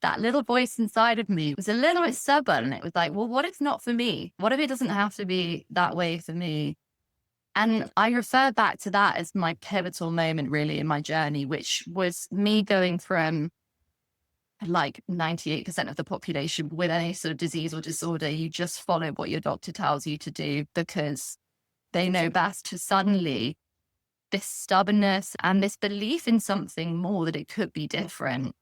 that little voice inside of me was a little bit stubborn. It was like, well, what if it's not for me? What if it doesn't have to be that way for me? And I refer back to that as my pivotal moment really in my journey, which was me going from like 98% of the population with any sort of disease or disorder. You just follow what your doctor tells you to do because they know best, to suddenly this stubbornness and this belief in something more, that it could be different.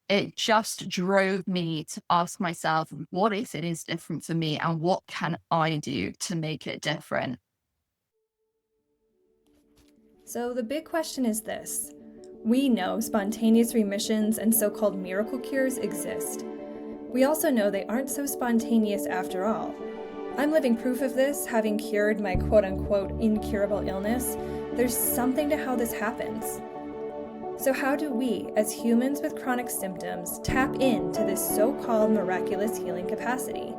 It just drove me to ask myself, what if it is different for me and what can I do to make it different? So the big question is this. We know spontaneous remissions and so-called miracle cures exist. We also know they aren't so spontaneous after all. I'm living proof of this, having cured my quote-unquote incurable illness. There's something to how this happens. So how do we, as humans with chronic symptoms, tap into this so-called miraculous healing capacity?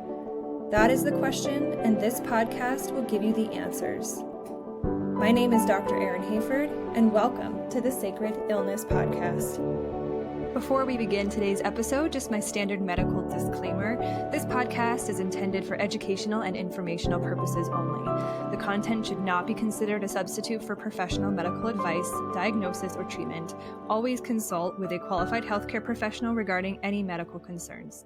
That is the question, and this podcast will give you the answers. My name is Dr. Erin Hayford, and welcome to the Sacred Illness Podcast. Before we begin today's episode, just my standard medical disclaimer. This podcast is intended for educational and informational purposes only. The content should not be considered a substitute for professional medical advice, diagnosis, or treatment. Always consult with a qualified healthcare professional regarding any medical concerns.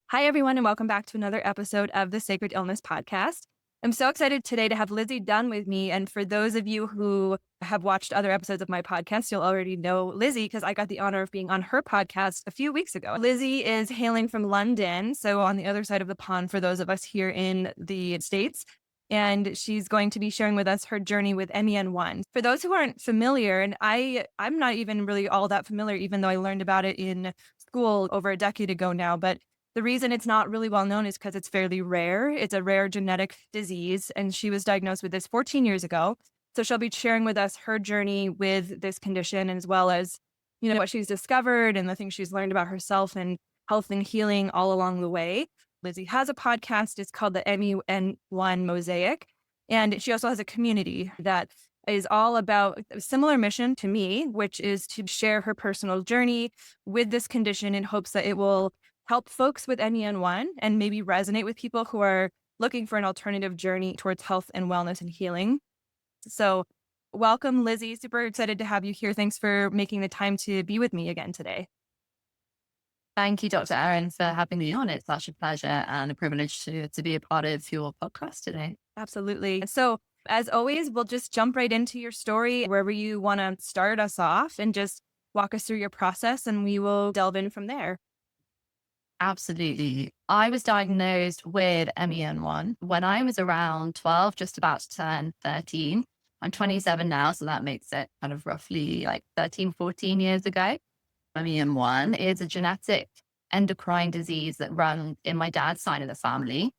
Hi, everyone, and welcome back to another episode of the Sacred Illness Podcast. I'm so excited today to have Lizzie Dunn with me. And for those of you who have watched other episodes of my podcast, you'll already know Lizzie because I got the honor of being on her podcast a few weeks ago. Lizzie is hailing from London, so on the other side of the pond for those of us here in the States. And she's going to be sharing with us her journey with MEN1. For those who aren't familiar, and I'm not even really all that familiar, even though I learned about it in school over a decade ago now, but the reason it's not really well known is because it's fairly rare. It's a rare genetic disease, and she was diagnosed with this 14 years ago. So she'll be sharing with us her journey with this condition, as well as, what she's discovered and the things she's learned about herself and health and healing all along the way. Lizzie has a podcast. It's called the MEN1 Mosaic. And she also has a community that is all about a similar mission to me, which is to share her personal journey with this condition in hopes that it will help folks with MEN1 and maybe resonate with people who are looking for an alternative journey towards health and wellness and healing. So welcome, Lizzie. Super excited to have you here. Thanks for making the time to be with me again today. Thank you, Dr. Erin, for having me on. It's such a pleasure and a privilege to be a part of your podcast today. Absolutely. So as always, we'll just jump right into your story, wherever you want to start us off, and just walk us through your process, and we will delve in from there. Absolutely. I was diagnosed with MEN1 when I was around 12, just about to turn 13. I'm 27 now, so that makes it kind of roughly like 13, 14 years ago. MEN1 is a genetic endocrine disease that runs in my dad's side of the family.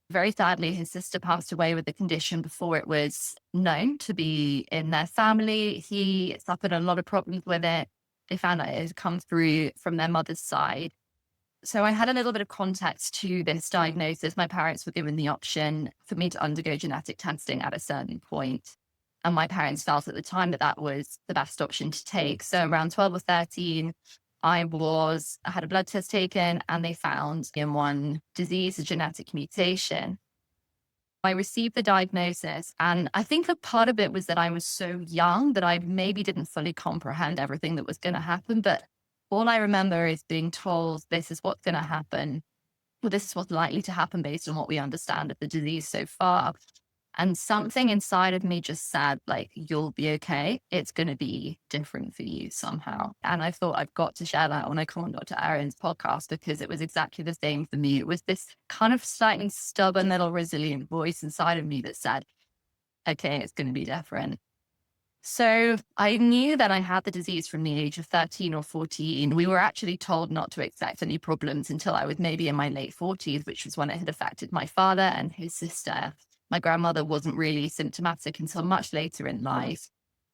Very sadly, his sister passed away with the condition before it was known to be in their family. He suffered a lot of problems with it. They found out it had come through from their mother's side. So I had a little bit of context to this diagnosis. My parents were given the option for me to undergo genetic testing at a certain point. And my parents felt at the time that that was the best option to take. So around 12 or 13, I had a blood test taken and they found MEN1 disease, a genetic mutation. I received the diagnosis, and I think a part of it was that I was so young that I maybe didn't fully comprehend everything that was going to happen. But all I remember is being told, this is what's going to happen. Well, this is what's likely to happen based on what we understand of the disease so far. And something inside of me just said, like, you'll be okay. It's going to be different for you somehow. And I thought, I've got to share that when I come on Dr. Erin's podcast, because it was exactly the same for me. It was this kind of slightly stubborn little resilient voice inside of me that said, okay, it's going to be different. So I knew that I had the disease from the age of 13 or 14. We were actually told not to expect any problems until I was maybe in my late 40s, which was when it had affected my father and his sister. My grandmother wasn't really symptomatic until much later in life.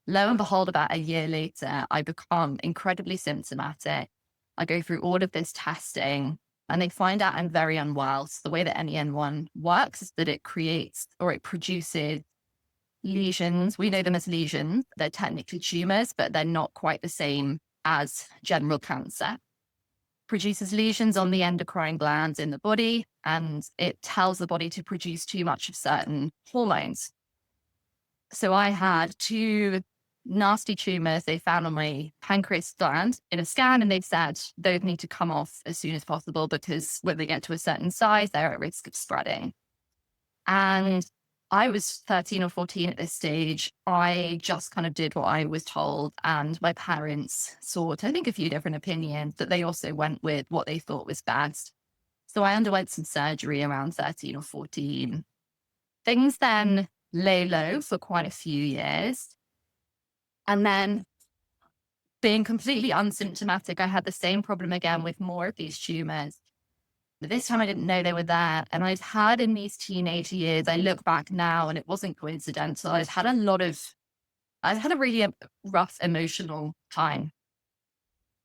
Lo and behold, about a year later, I become incredibly symptomatic. I go through all of this testing and they find out I'm very unwell. So the way that MEN1 works is that it creates or it produces lesions. We know them as lesions. They're technically tumors, but they're not quite the same as general cancer. produces lesions on the endocrine glands in the body, and it tells the body to produce too much of certain hormones. So I had two nasty tumors they found on my pancreas gland in a scan, and they said those need to come off as soon as possible because when they get to a certain size, they're at risk of spreading. And I was 13 or 14 at this stage. I just kind of did what I was told. And my parents sought, I think, a few different opinions, but they also went with what they thought was best. So I underwent some surgery around 13 or 14. Things then lay low for quite a few years. And then, being completely unsymptomatic, I had the same problem again with more of these tumors. But this time I didn't know they were there. And I'd had in these teenage years, I look back now and it wasn't coincidental. I'd had a really rough emotional time.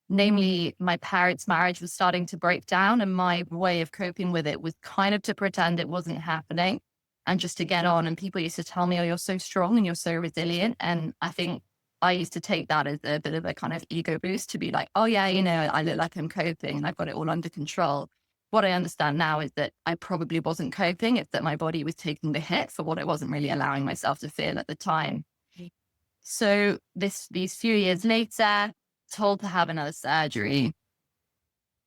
Namely, my parents' marriage was starting to break down, and my way of coping with it was kind of to pretend it wasn't happening and just to get on. And people used to tell me, oh, you're so strong and you're so resilient. And I think I used to take that as a bit of a kind of ego boost to be like, oh yeah, I look like I'm coping and I've got it all under control. What I understand now is that I probably wasn't coping. It's that my body was taking the hit for what I wasn't really allowing myself to feel at the time. So these few years later, told to have another surgery.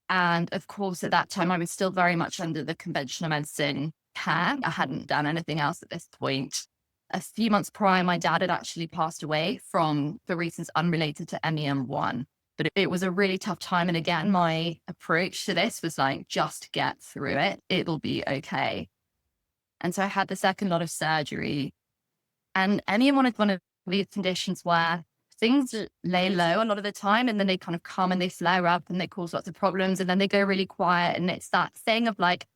And of course, at that time, I was still very much under the conventional medicine care. I hadn't done anything else at this point. A few months prior, my dad had actually passed away for reasons unrelated to MEN1. But it was a really tough time. And again, my approach to this was like, just get through it. It'll be okay. And so I had the second lot of surgery. And MEN1 is one of these conditions where things lay low a lot of the time, and then they kind of come and they flare up and they cause lots of problems, and then they go really quiet. And it's that thing of like,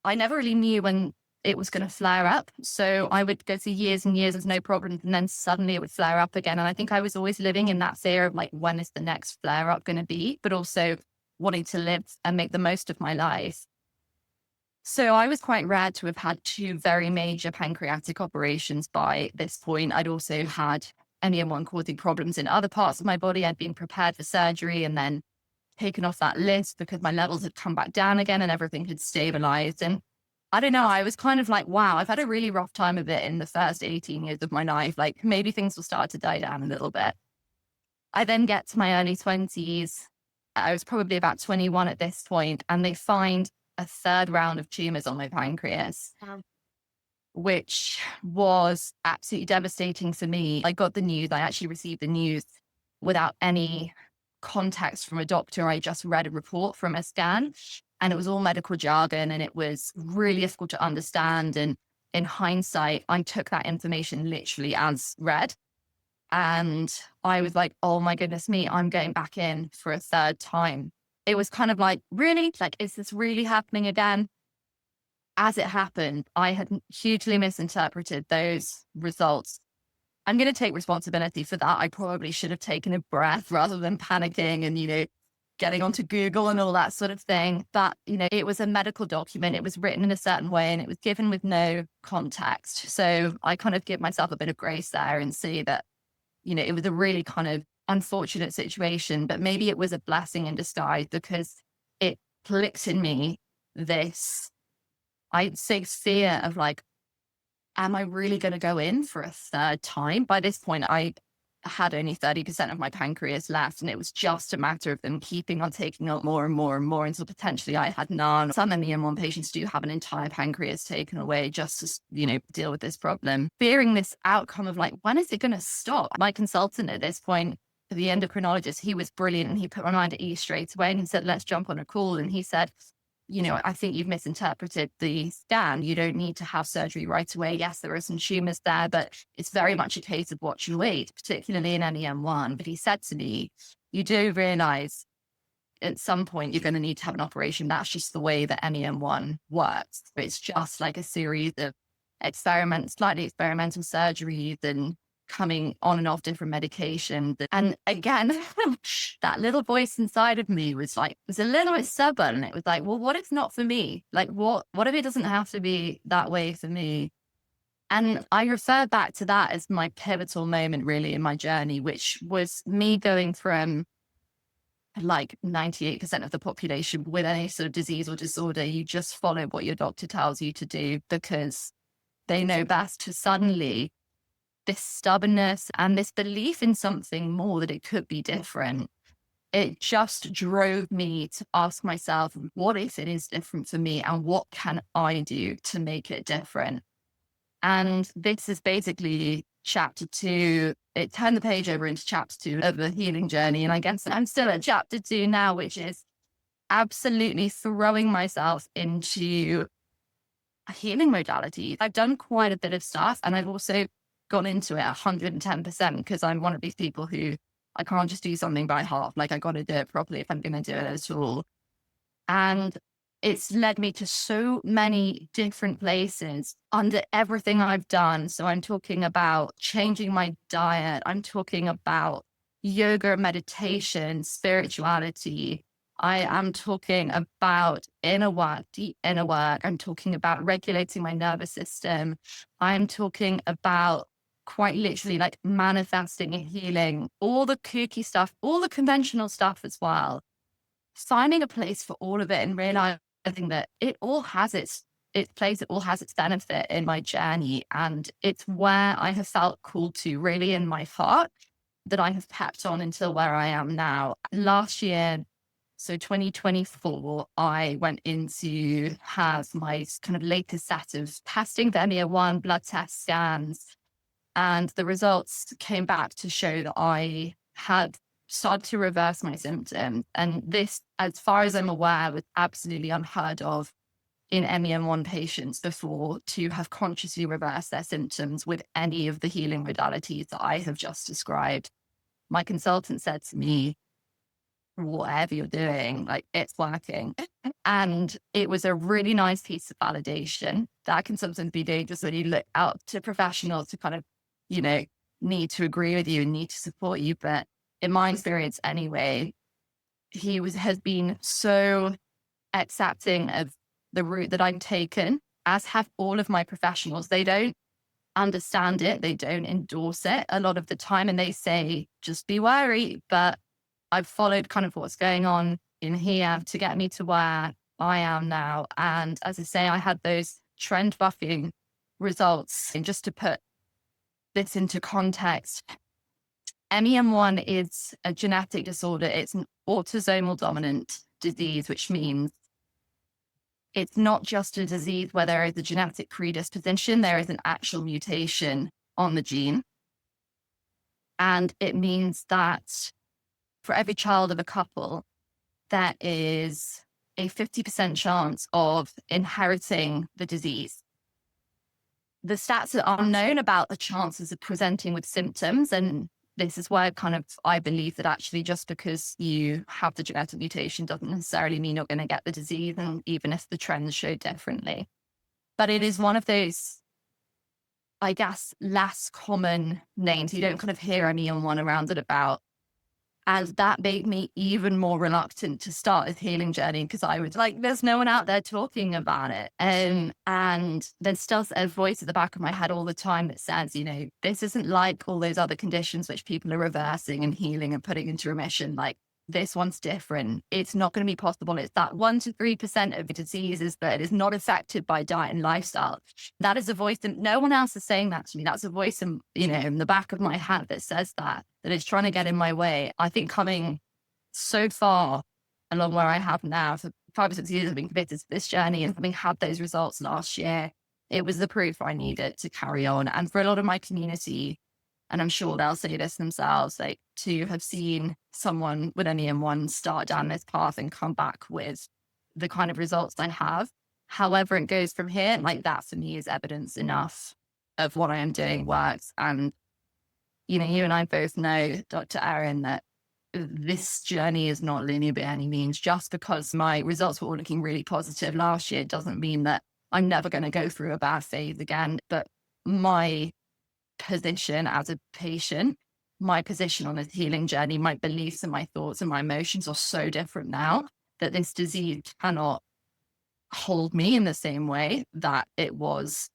I never really knew when it was going to flare up. So I would go through years and years of no problems, and then suddenly it would flare up again. And I think I was always living in that fear of like, when is the next flare up going to be, but also wanting to live and make the most of my life. So I was quite rare to have had two very major pancreatic operations by this point. I'd also had MEN1 causing problems in other parts of my body. I'd been prepared for surgery and then taken off that list because my levels had come back down again and everything had stabilized. And I don't know, I was kind of like, wow, I've had a really rough time of it in the first 18 years of my life. Like maybe things will start to die down a little bit. I then get to my early 20s. I was probably about 21 at this point, and they find a third round of tumors on my pancreas, which was absolutely devastating for me. I got the news. I actually received the news without any context from a doctor. I just read a report from a scan, and it was all medical jargon, and it was really difficult to understand. And in hindsight, I took that information literally as read. And I was like, oh my goodness me, I'm going back in for a third time. It was kind of like, really? Like, is this really happening again? As it happened, I had hugely misinterpreted those results. I'm going to take responsibility for that. I probably should have taken a breath rather than panicking and, getting onto Google and all that sort of thing. But, it was a medical document. It was written in a certain way and it was given with no context. So I kind of give myself a bit of grace there and see that, it was a really kind of unfortunate situation, but maybe it was a blessing in disguise because it clicked in me this, I'd say, fear of like, am I really going to go in for a third time? By this point, I had only 30% of my pancreas left, and it was just a matter of them keeping on taking out more and more and more until potentially I had none. Some MEN1 patients do have an entire pancreas taken away just to, deal with this problem. Fearing this outcome of like, when is it going to stop? My consultant at this point, the endocrinologist, he was brilliant, and he put my mind at ease straight away, and he said, let's jump on a call. And he said, I think you've misinterpreted the scan. You don't need to have surgery right away. Yes, there are some tumors there, but it's very much a case of watch and wait, particularly in MEN1. But he said to me, you do realize at some point you're going to need to have an operation. That's just the way that MEN1 works. It's just like a series of slightly experimental surgeries and coming on and off different medications. And again, that little voice inside of me was a little bit stubborn. It was like, well, what if it's not for me? Like, what if it doesn't have to be that way for me? And I refer back to that as my pivotal moment really in my journey, which was me going from like 98% of the population with any sort of disease or disorder, you just follow what your doctor tells you to do because they know best. To suddenly this stubbornness and this belief in something more, that it could be different, it just drove me to ask myself, what if it is different for me and what can I do to make it different? And this is basically chapter 2. It turned the page over into chapter 2 of the healing journey. And I guess I'm still at chapter 2 now, which is absolutely throwing myself into healing modalities. I've done quite a bit of stuff, and I've also gone into it 110% because I'm one of these people who, I can't just do something by half. Like, I got to do it properly if I'm going to do it at all. And it's led me to so many different places under everything I've done. So I'm talking about changing my diet. I'm talking about yoga, meditation, spirituality. I am talking about inner work, deep inner work. I'm talking about regulating my nervous system. I'm talking about quite literally like manifesting and healing, all the kooky stuff, all the conventional stuff as well. Finding a place for all of it and realizing that it all has its place, it all has its benefit in my journey. And it's where I have felt called to really in my heart, that I have kept on until where I am now. Last year, so 2024, I went in to have my kind of latest set of testing, the EMEA1 blood test scans. And the results came back to show that I had started to reverse my symptoms. And this, as far as I'm aware, was absolutely unheard of in MEN1 patients before, to have consciously reversed their symptoms with any of the healing modalities that I have just described. My consultant said to me, whatever you're doing, like, it's working. And it was a really nice piece of validation that can sometimes be dangerous when you look out to professionals to kind of, need to agree with you and need to support you. But in my experience anyway, has been so accepting of the route that I've taken, as have all of my professionals. They don't understand it. They don't endorse it a lot of the time. And they say, just be wary. But I've followed kind of what's going on in here to get me to where I am now. And as I say, I had those trend buffing results. And just to put this into context, MEN1 is a genetic disorder. It's an autosomal dominant disease, which means it's not just a disease where there is a genetic predisposition, there is an actual mutation on the gene. And it means that for every child of a couple, there is a 50% chance of inheriting the disease. The stats are unknown about the chances of presenting with symptoms. And this is where I believe that actually just because you have the genetic mutation doesn't necessarily mean you're going to get the disease, and even if the trends show differently. But it is one of those, I guess, less common names. You don't kind of hear any on one around it about. And that made me even more reluctant to start a healing journey, because I was like, there's no one out there talking about it. And there's still a voice at the back of my head all the time that says, this isn't like all those other conditions which people are reversing and healing and putting into remission. Like, this one's different. It's not going to be possible. It's that 1 to 3% of the diseases that is not affected by diet and lifestyle. That is a voice, and no one else is saying that to me. That's a voice in the back of my head that says that is trying to get in my way. I think coming so far along where I have now, for 5 or 6 years, I've been committed to this journey, and having had those results last year, it was the proof I needed to carry on. And for a lot of my community, and I'm sure they'll say this themselves, like, to have seen someone with an EM1 start down this path and come back with the kind of results I have, however it goes from here, like, that for me is evidence enough of what I am doing works. And, you and I both know, Dr. Aaron, that this journey is not linear by any means. Just because my results were all looking really positive last year doesn't mean that I'm never going to go through a bad phase again. But my position as a patient, my position on a healing journey, my beliefs and my thoughts and my emotions are so different now that this disease cannot hold me in the same way that it was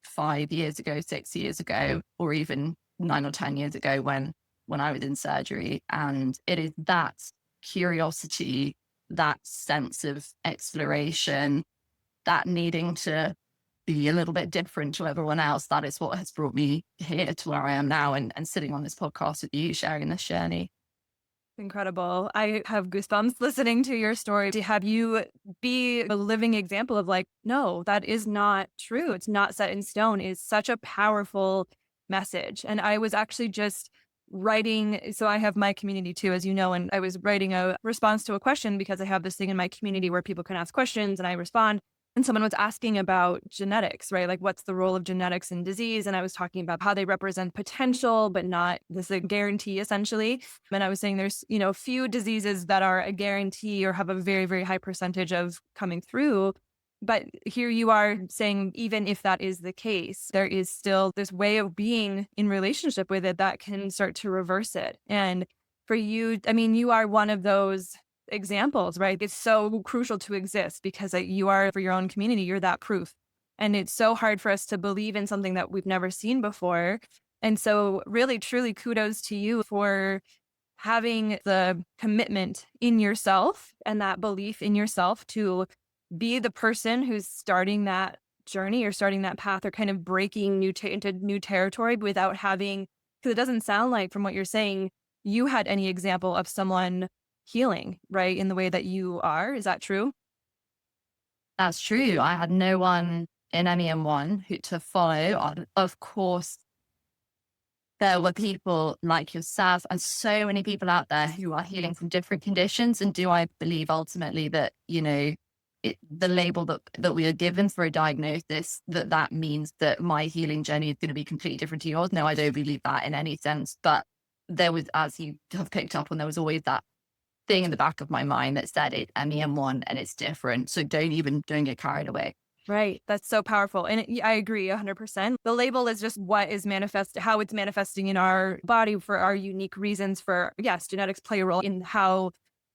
5 years ago, 6 years ago, or even 9 or 10 years ago when I was in surgery. And it is that curiosity, that sense of exploration, that needing to be a little bit different to everyone else. That is what has brought me here to where I am now, and sitting on this podcast with you, sharing this journey. Incredible. I have goosebumps listening to your story. To have you be a living example of like, no, that is not true. It's not set in stone is such a powerful message. And I was actually just writing. So I have my community too, as you know, and I was writing a response to a question because I have this thing in my community where people can ask questions and I respond. And someone was asking about genetics, right? Like, what's the role of genetics in disease? And I was talking about how they represent potential, but not this a guarantee, essentially. And I was saying there's, few diseases that are a guarantee or have a very, very high percentage of coming through. But here you are saying, even if that is the case, there is still this way of being in relationship with it that can start to reverse it. And for you, I mean, you are one of those examples, right? It's so crucial to exist because you are for your own community, you're that proof. And it's so hard for us to believe in something that we've never seen before. And so really, truly kudos to you for having the commitment in yourself and that belief in yourself to be the person who's starting that journey or starting that path or kind of breaking into new territory without having, because it doesn't sound like from what you're saying, you had any example of someone healing, right? In the way that you are. Is that true? That's true. I had no one in MEN1 who to follow. Of course, there were people like yourself and so many people out there who are healing from different conditions. And do I believe ultimately that, the label that we are given for a diagnosis, that means that my healing journey is going to be completely different to yours? No, I don't believe that in any sense. But there was, as you have picked up on, there was always that thing in the back of my mind that said it's MEN1 and it's different. So don't get carried away. Right. That's so powerful. And I agree 100%. The label is just what is how it's manifesting in our body for our unique reasons for, yes, genetics play a role in how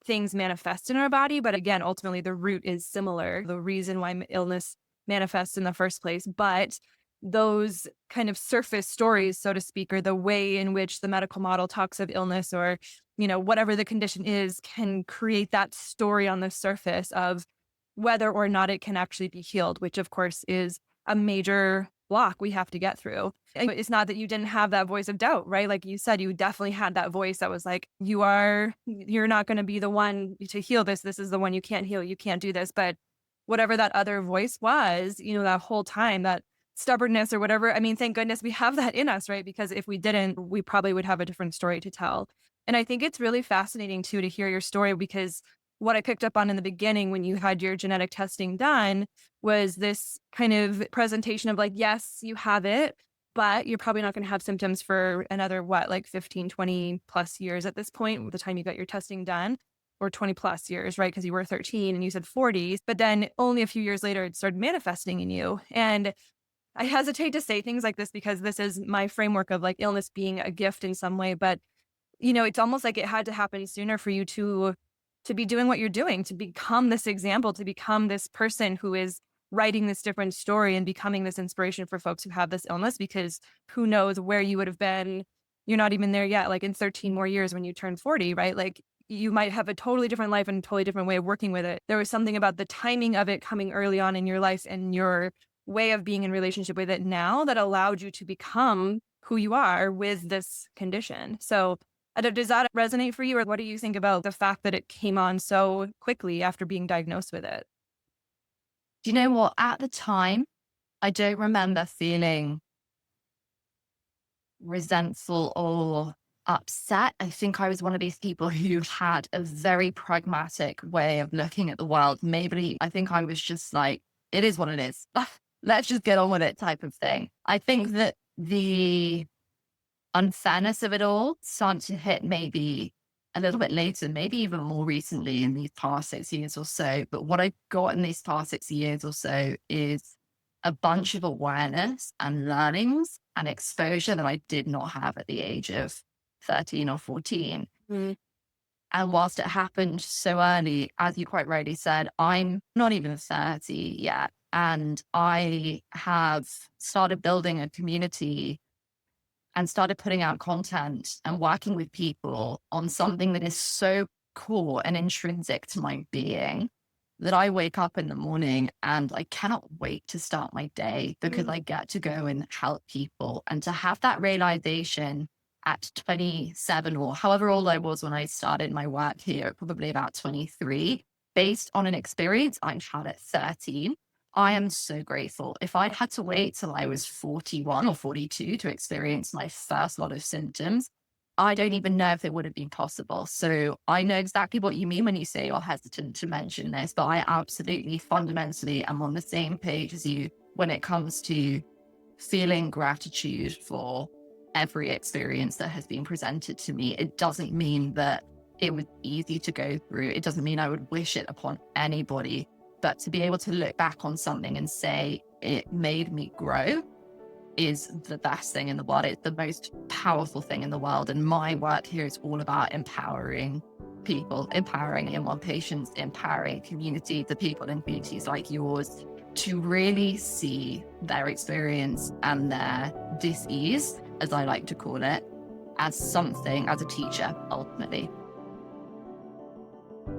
things manifest in our body. But again, ultimately, the root is similar. The reason why illness manifests in the first place. But those kind of surface stories, so to speak, or the way in which the medical model talks of illness or, whatever the condition is, can create that story on the surface of whether or not it can actually be healed, which of course is a major block we have to get through. And it's not that you didn't have that voice of doubt, right? Like you said, you definitely had that voice that was like, you're not going to be the one to heal this. This is the one you can't heal. You can't do this. But whatever that other voice was, that whole time, that stubbornness or whatever, I mean, thank goodness we have that in us, right? Because if we didn't, we probably would have a different story to tell. And I think it's really fascinating too to hear your story, because what I picked up on in the beginning when you had your genetic testing done was this kind of presentation of like, yes, you have it, but you're probably not going to have symptoms for another, 15, 20 plus years at this point, the time you got your testing done, or 20 plus years, right? Because you were 13 and you said 40s, but then only a few years later, it started manifesting in you. And I hesitate to say things like this because this is my framework of like illness being a gift in some way, but it's almost like it had to happen sooner for you to be doing what you're doing, to become this example, to become this person who is writing this different story and becoming this inspiration for folks who have this illness, because who knows where you would have been. You're not even there yet, like in 13 more years when you turn 40, right? Like you might have a totally different life and a totally different way of working with it. There was something about the timing of it coming early on in your life and your way of being in relationship with it now that allowed you to become who you are with this condition. So does that resonate for you, or what do you think about the fact that it came on so quickly after being diagnosed with it? Do you know what? At the time, I don't remember feeling resentful or upset. I think I was one of these people who had a very pragmatic way of looking at the world. Maybe I think I was just like, it is what it is. Let's just get on with it type of thing. I think that the unfairness of it all started to hit maybe a little bit later, maybe even more recently in these past 6 years or so. But what I got in these past 6 years or so is a bunch of awareness and learnings and exposure that I did not have at the age of 13 or 14. Mm. And whilst it happened so early, as you quite rightly said, I'm not even 30 yet. And I have started building a community and started putting out content and working with people on something that is so core and intrinsic to my being that I wake up in the morning and I cannot wait to start my day because I get to go and help people. And to have that realization at 27 or however old I was when I started my work here, probably about 23, based on an experience I had at 13. I am so grateful. If I'd had to wait till I was 41 or 42 to experience my first lot of symptoms, I don't even know if it would have been possible. So I know exactly what you mean when you say you're hesitant to mention this, but I absolutely fundamentally am on the same page as you when it comes to feeling gratitude for every experience that has been presented to me. It doesn't mean that it was easy to go through. It doesn't mean I would wish it upon anybody, but to be able to look back on something and say it made me grow is the best thing in the world. It's the most powerful thing in the world. And my work here is all about empowering people, empowering M1 patients, empowering community, the people in communities like yours to really see their experience and their dis-ease, as I like to call it, as something, as a teacher, ultimately.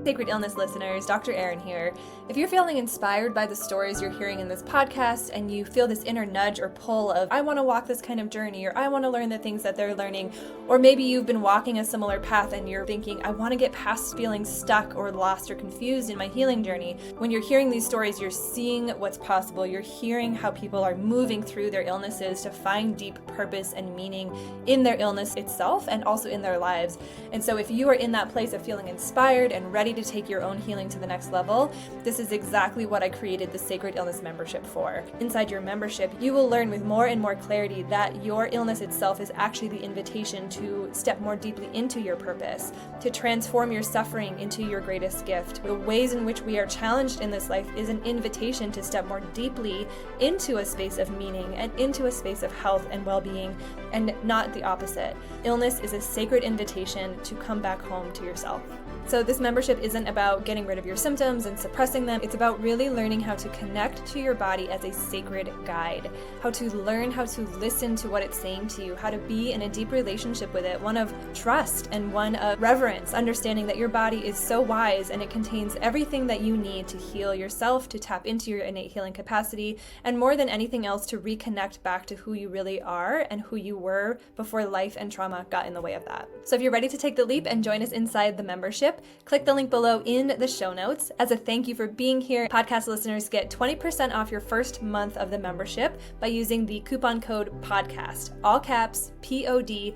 Sacred Illness listeners, Dr. Erin here. If you're feeling inspired by the stories you're hearing in this podcast and you feel this inner nudge or pull of, I want to walk this kind of journey, or I want to learn the things that they're learning, or maybe you've been walking a similar path and you're thinking, I want to get past feeling stuck or lost or confused in my healing journey. When you're hearing these stories, you're seeing what's possible. You're hearing how people are moving through their illnesses to find deep purpose and meaning in their illness itself and also in their lives. And so if you are in that place of feeling inspired and ready to take your own healing to the next level, this is exactly what I created the Sacred Illness membership for. Inside your membership, you will learn with more and more clarity that your illness itself is actually the invitation to step more deeply into your purpose, to transform your suffering into your greatest gift. The ways in which we are challenged in this life is an invitation to step more deeply into a space of meaning and into a space of health and well-being, and not the opposite. Illness is a sacred invitation to come back home to yourself. So this membership isn't about getting rid of your symptoms and suppressing them. It's about really learning how to connect to your body as a sacred guide, how to learn how to listen to what it's saying to you, how to be in a deep relationship with it, one of trust and one of reverence, understanding that your body is so wise and it contains everything that you need to heal yourself, to tap into your innate healing capacity, and more than anything else, to reconnect back to who you really are and who you were before life and trauma got in the way of that. So if you're ready to take the leap and join us inside the membership, click the link below in the show notes. As a thank you for being here, podcast listeners get 20% off your first month of the membership by using the coupon code PODCAST, all caps, PODCAST.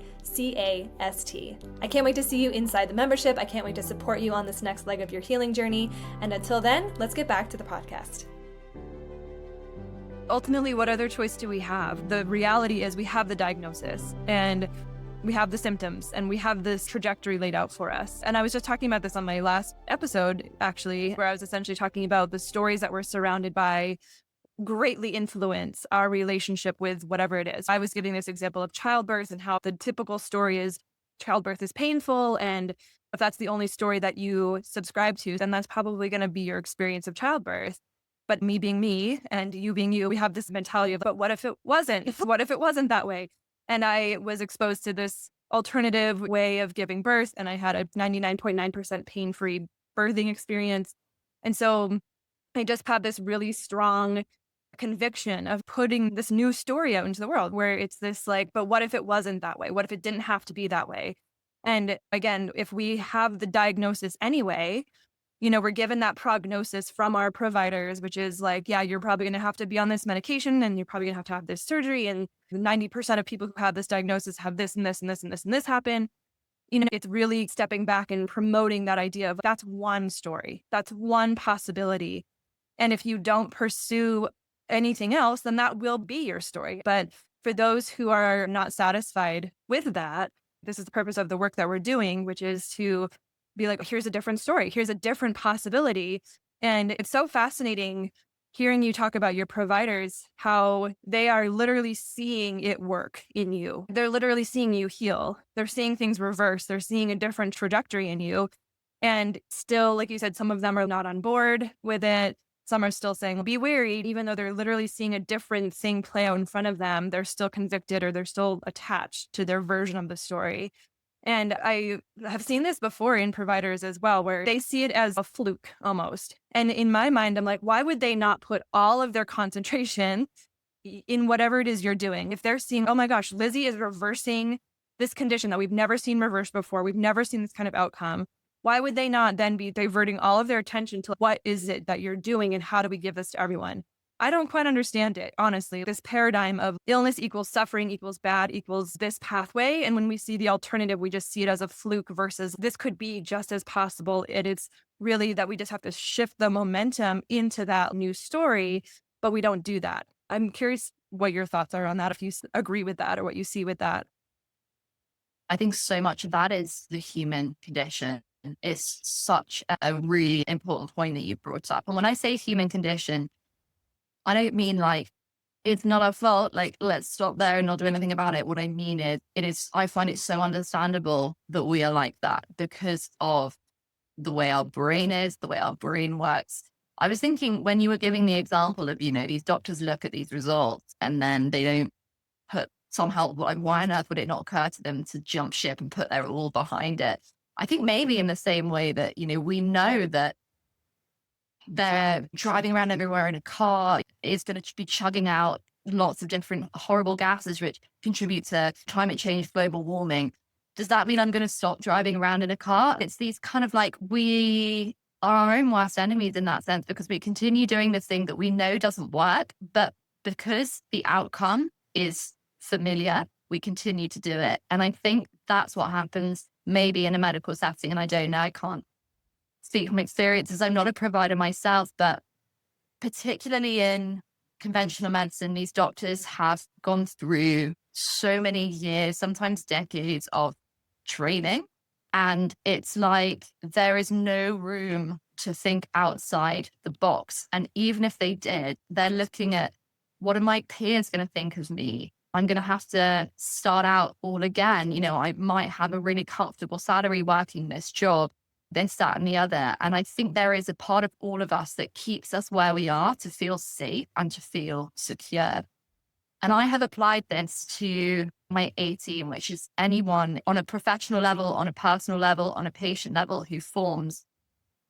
I can't wait to see you inside the membership. I can't wait to support you on this next leg of your healing journey. And until then, let's get back to the podcast. Ultimately, what other choice do we have? The reality is we have the diagnosis and we have the symptoms and we have this trajectory laid out for us. And I was just talking about this on my last episode, actually, where I was essentially talking about the stories that we're surrounded by greatly influence our relationship with whatever it is. I was giving this example of childbirth and how the typical story is childbirth is painful. And if that's the only story that you subscribe to, then that's probably going to be your experience of childbirth. But me being me and you being you, we have this mentality of, but what if it wasn't? What if it wasn't that way? And I was exposed to this alternative way of giving birth, and I had a 99.9% pain-free birthing experience. And so I just had this really strong conviction of putting this new story out into the world where it's this like, but what if it wasn't that way? What if it didn't have to be that way? And again, if we have the diagnosis anyway, we're given that prognosis from our providers, which is like, yeah, you're probably going to have to be on this medication and you're probably going to have this surgery. And 90% of people who have this diagnosis have this and this and this and this and this happen. It's really stepping back and promoting that idea of that's one story. That's one possibility. And if you don't pursue anything else, then that will be your story. But for those who are not satisfied with that, this is the purpose of the work that we're doing, which is to be like, here's a different story. Here's a different possibility. And it's so fascinating hearing you talk about your providers, how they are literally seeing it work in you. They're literally seeing you heal. They're seeing things reverse. They're seeing a different trajectory in you. And still, like you said, some of them are not on board with it. Some are still saying, be wary, even though they're literally seeing a different thing play out in front of them. They're still convicted or they're still attached to their version of the story. And I have seen this before in providers as well, where they see it as a fluke almost. And in my mind, I'm like, why would they not put all of their concentration in whatever it is you're doing? If they're seeing, oh my gosh, Lizzie is reversing this condition that we've never seen reversed before, we've never seen this kind of outcome. Why would they not then be diverting all of their attention to what is it that you're doing and how do we give this to everyone? I don't quite understand it, honestly. This paradigm of illness equals suffering equals bad equals this pathway. And when we see the alternative, we just see it as a fluke versus this could be just as possible. It is really that we just have to shift the momentum into that new story, but we don't do that. I'm curious what your thoughts are on that, if you agree with that or what you see with that. I think so much of that is the human condition. It's such a really important point that you brought up. And when I say human condition, I don't mean like it's not our fault, like let's stop there and not do anything about it. What I mean is, I find it so understandable that we are like that because of the way our brain is, the way our brain works. I was thinking when you were giving the example of, these doctors look at these results and then they don't put some help, like why on earth would it not occur to them to jump ship and put their all behind it? I think maybe in the same way that, we know that they're driving around everywhere in a car is going to be chugging out lots of different horrible gases which contribute to climate change, global warming. Does that mean I'm going to stop driving around in a car? It's these kind of like we are our own worst enemies in that sense because we continue doing this thing that we know doesn't work, but because the outcome is familiar, we continue to do it. And I think that's what happens maybe in a medical setting. And I don't know, I can't speak from experience as I'm not a provider myself, but particularly in conventional medicine, these doctors have gone through so many years, sometimes decades of training. And it's like there is no room to think outside the box. And even if they did, they're looking at what are my peers going to think of me? I'm going to have to start out all again. I might have a really comfortable salary working this job, this, that, and the other. And I think there is a part of all of us that keeps us where we are to feel safe and to feel secure. And I have applied this to my A team, which is anyone on a professional level, on a personal level, on a patient level who forms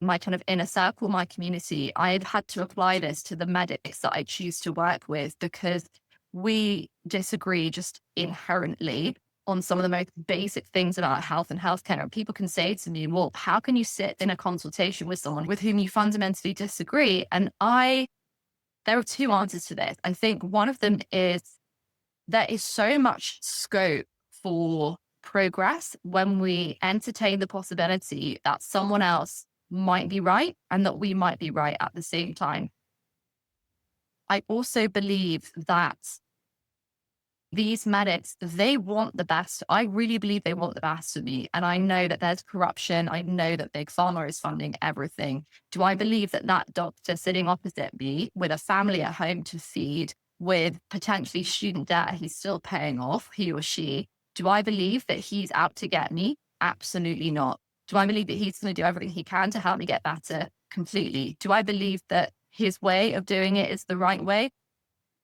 my kind of inner circle, my community. I've had to apply this to the medics that I choose to work with because we disagree just inherently on some of the most basic things about health and healthcare. And people can say to me, well, how can you sit in a consultation with someone with whom you fundamentally disagree? And there are two answers to this. I think one of them is there is so much scope for progress when we entertain the possibility that someone else might be right and that we might be right at the same time. I also believe that these medics, they want the best. I really believe they want the best for me. And I know that there's corruption. I know that Big Pharma is funding everything. Do I believe that that doctor sitting opposite me with a family at home to feed, with potentially student debt he's still paying off, he or she, do I believe that he's out to get me? Absolutely not. Do I believe that he's going to do everything he can to help me get better? Completely. Do I believe that his way of doing it is the right way?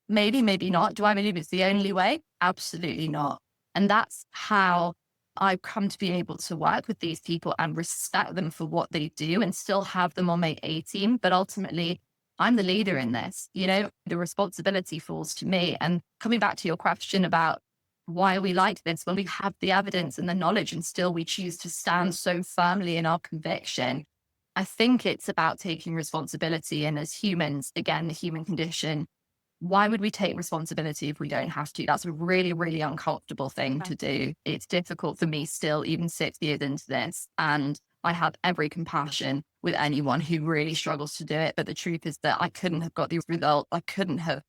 Maybe, maybe not. Do I believe it's the only way? Absolutely not. And that's how I've come to be able to work with these people and respect them for what they do and still have them on my A team. But ultimately, I'm the leader in this. The responsibility falls to me. And coming back to your question about why we like this, when we have the evidence and the knowledge and still we choose to stand so firmly in our conviction, I think it's about taking responsibility. And as humans, again, the human condition, why would we take responsibility if we don't have to? That's a really, really uncomfortable thing to do. It's difficult for me still, even 6 years into this. And I have every compassion with anyone who really struggles to do it. But the truth is that I couldn't have got the result. I couldn't have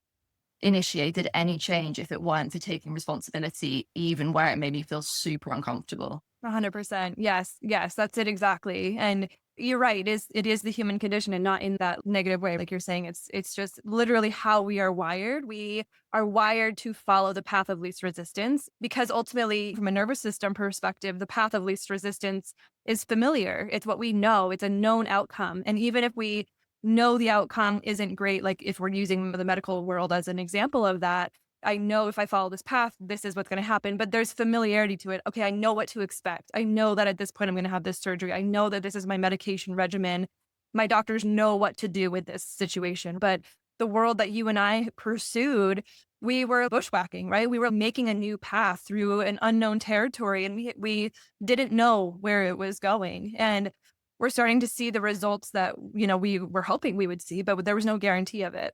initiated any change if it weren't for taking responsibility, even where it made me feel super uncomfortable. 100%. Yes. Yes. That's it exactly. And you're right. It is the human condition and not in that negative way. Like you're saying, it's just literally how we are wired. We are wired to follow the path of least resistance because ultimately from a nervous system perspective, the path of least resistance is familiar. It's what we know. It's a known outcome. And even if we know the outcome isn't great, like if we're using the medical world as an example of that, I know if I follow this path, this is what's going to happen, but there's familiarity to it. Okay, I know what to expect. I know that at this point I'm going to have this surgery. I know that this is my medication regimen. My doctors know what to do with this situation. But the world that you and I pursued, we were bushwhacking, right? We were making a new path through an unknown territory, and we didn't know where it was going. And we're starting to see the results that, we were hoping we would see, but there was no guarantee of it.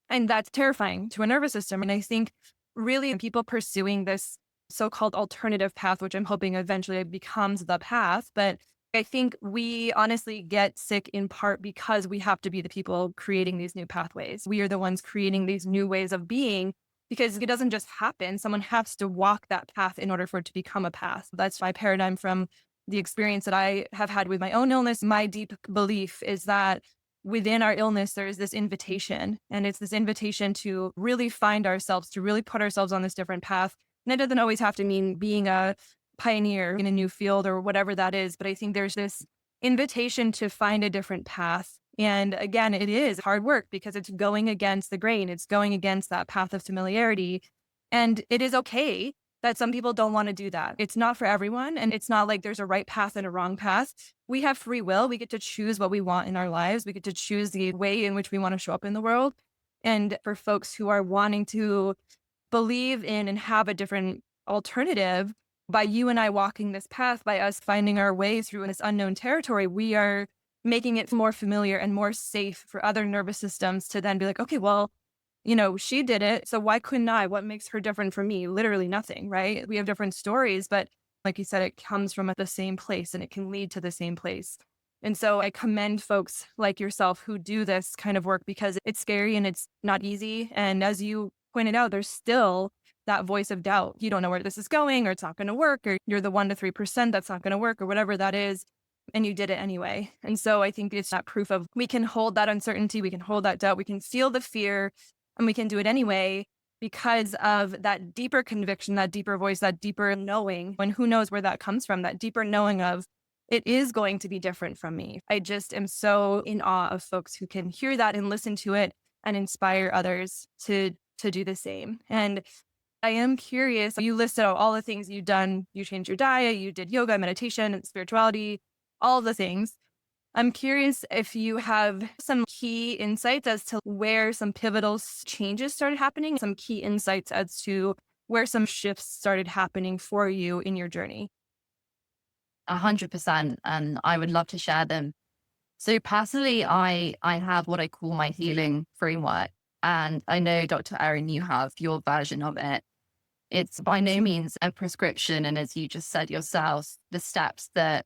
And that's terrifying to a nervous system. And I think really people pursuing this so-called alternative path, which I'm hoping eventually becomes the path. But I think we honestly get sick in part because we have to be the people creating these new pathways. We are the ones creating these new ways of being because it doesn't just happen. Someone has to walk that path in order for it to become a path. That's my paradigm from the experience that I have had with my own illness. My deep belief is that within our illness, there is this invitation, and it's this invitation to really find ourselves, to really put ourselves on this different path. And it doesn't always have to mean being a pioneer in a new field or whatever that is. But I think there's this invitation to find a different path. And again, it is hard work because it's going against the grain. It's going against that path of familiarity. And it is okay that some people don't want to do that. It's not for everyone. And it's not like there's a right path and a wrong path. We have free will. We get to choose what we want in our lives. We get to choose the way in which we want to show up in the world. And for folks who are wanting to believe in and have a different alternative, by you and I walking this path, by us finding our way through this unknown territory, we are making it more familiar and more safe for other nervous systems to then be like, okay, well, she did it. So why couldn't I? What makes her different from me? Literally nothing, right? We have different stories, but like you said, it comes from the same place and it can lead to the same place. And so I commend folks like yourself who do this kind of work because it's scary and it's not easy. And as you pointed out, there's still that voice of doubt. You don't know where this is going, or it's not going to work, or you're the 1% to 3% that's not going to work, or whatever that is. And you did it anyway. And so I think it's that proof of we can hold that uncertainty, we can hold that doubt, we can feel the fear, and we can do it anyway because of that deeper conviction, that deeper voice, that deeper knowing. And who knows where that comes from, that deeper knowing of it is going to be different from me. I just am so in awe of folks who can hear that and listen to it and inspire others to do the same. And I am curious, you listed out all the things you've done. You changed your diet, you did yoga, meditation, and spirituality, all the things. I'm curious if you have some key insights as to where some pivotal changes started happening, some key insights as to where some shifts started happening for you in your journey. 100%. And I would love to share them. So personally, I have what I call my healing framework. And I know, Dr. Erin, you have your version of it. It's by no means a prescription. And as you just said yourself, the steps that,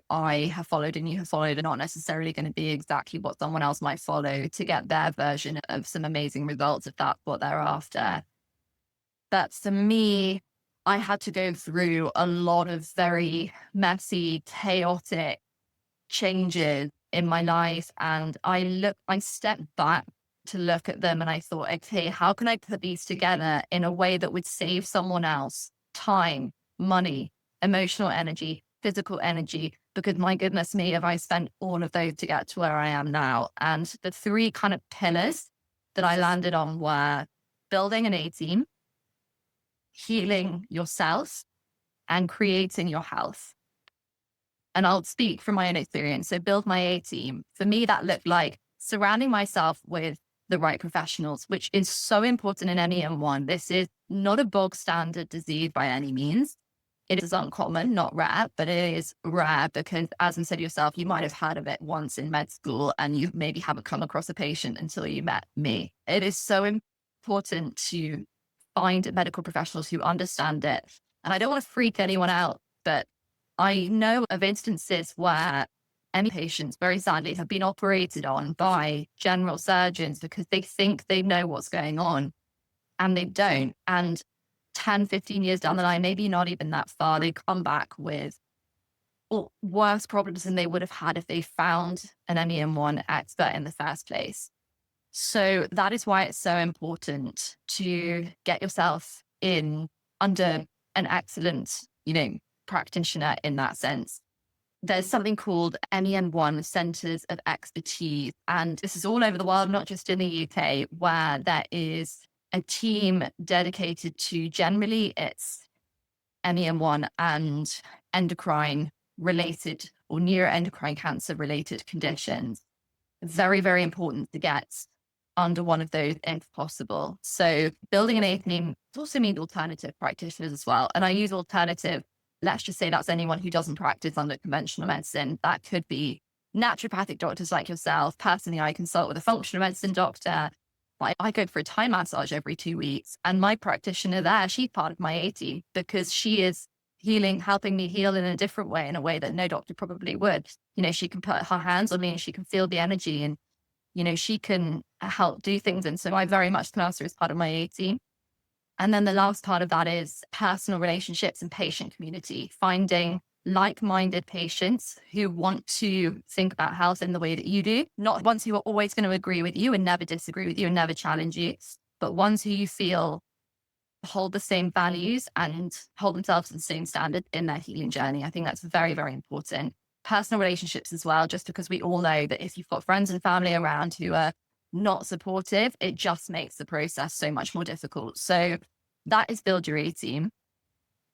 I have followed and you have followed are not necessarily going to be exactly what someone else might follow to get their version of some amazing results if that's what they're after. But for me, I had to go through a lot of very messy, chaotic changes in my life. And I stepped back to look at them and I thought, okay, how can I put these together in a way that would save someone else time, money, emotional energy, physical energy? Because my goodness me, have I spent all of those to get to where I am now? And the three kind of pillars that I landed on were building an A team, healing yourself, and creating your health. And I'll speak from my own experience. So build my A team. For me, that looked like surrounding myself with the right professionals, which is so important in NEM1. This is not a bog standard disease by any means. It is uncommon, not rare, but it is rare because, as you said yourself, you might have heard of it once in med school and you maybe haven't come across a patient until you met me. It is so important to find medical professionals who understand it. And I don't want to freak anyone out, but I know of instances where any patients, very sadly, have been operated on by general surgeons because they think they know what's going on and they don't. And 10, 15 years down the line, maybe not even that far, they come back with worse problems than they would have had if they found an NEM1 expert in the first place. So that is why it's so important to get yourself in under an excellent, practitioner in that sense. There's something called NEM1 Centers of Expertise. And this is all over the world, not just in the UK, where there is a team dedicated to, generally it's MEN1 and endocrine related or neuroendocrine cancer related conditions. Very, very important to get under one of those if possible. So building an A team also means alternative practitioners as well. And I use alternative, let's just say that's anyone who doesn't practice under conventional medicine. That could be naturopathic doctors like yourself. Personally, I consult with a functional medicine doctor. I go for a Thai massage every 2 weeks, and my practitioner there, she's part of my A team because she is healing, helping me heal in a different way, in a way that no doctor probably would. She can put her hands on me and she can feel the energy, and, she can help do things. And so I very much class her as part of my A team. And then the last part of that is personal relationships and patient community, finding like-minded patients who want to think about health in the way that you do, not ones who are always going to agree with you and never disagree with you and never challenge you, but ones who you feel hold the same values and hold themselves to the same standard in their healing journey. I think that's very, very important. Personal relationships as well, just because we all know that if you've got friends and family around who are not supportive, it just makes the process so much more difficult. So that is build your A team.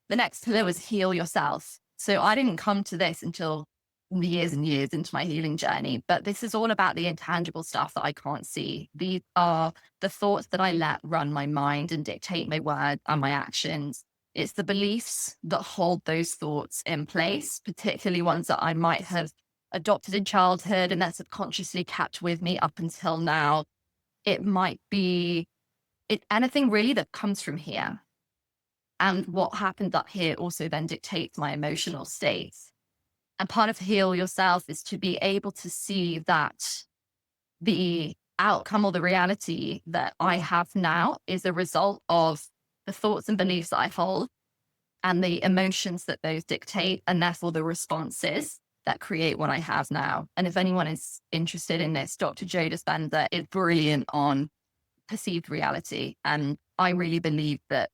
The next pillar was heal yourself. So I didn't come to this until years and years into my healing journey, but this is all about the intangible stuff that I can't see. These are the thoughts that I let run my mind and dictate my words and my actions. It's the beliefs that hold those thoughts in place, particularly ones that I might have adopted in childhood and that subconsciously kept with me up until now. It might be anything really that comes from here. And what happens up here also then dictates my emotional states. And part of heal yourself is to be able to see that the outcome or the reality that I have now is a result of the thoughts and beliefs that I hold and the emotions that those dictate, and therefore the responses that create what I have now. And if anyone is interested in this, Dr. Joe Dispenza is brilliant on perceived reality. And I really believe that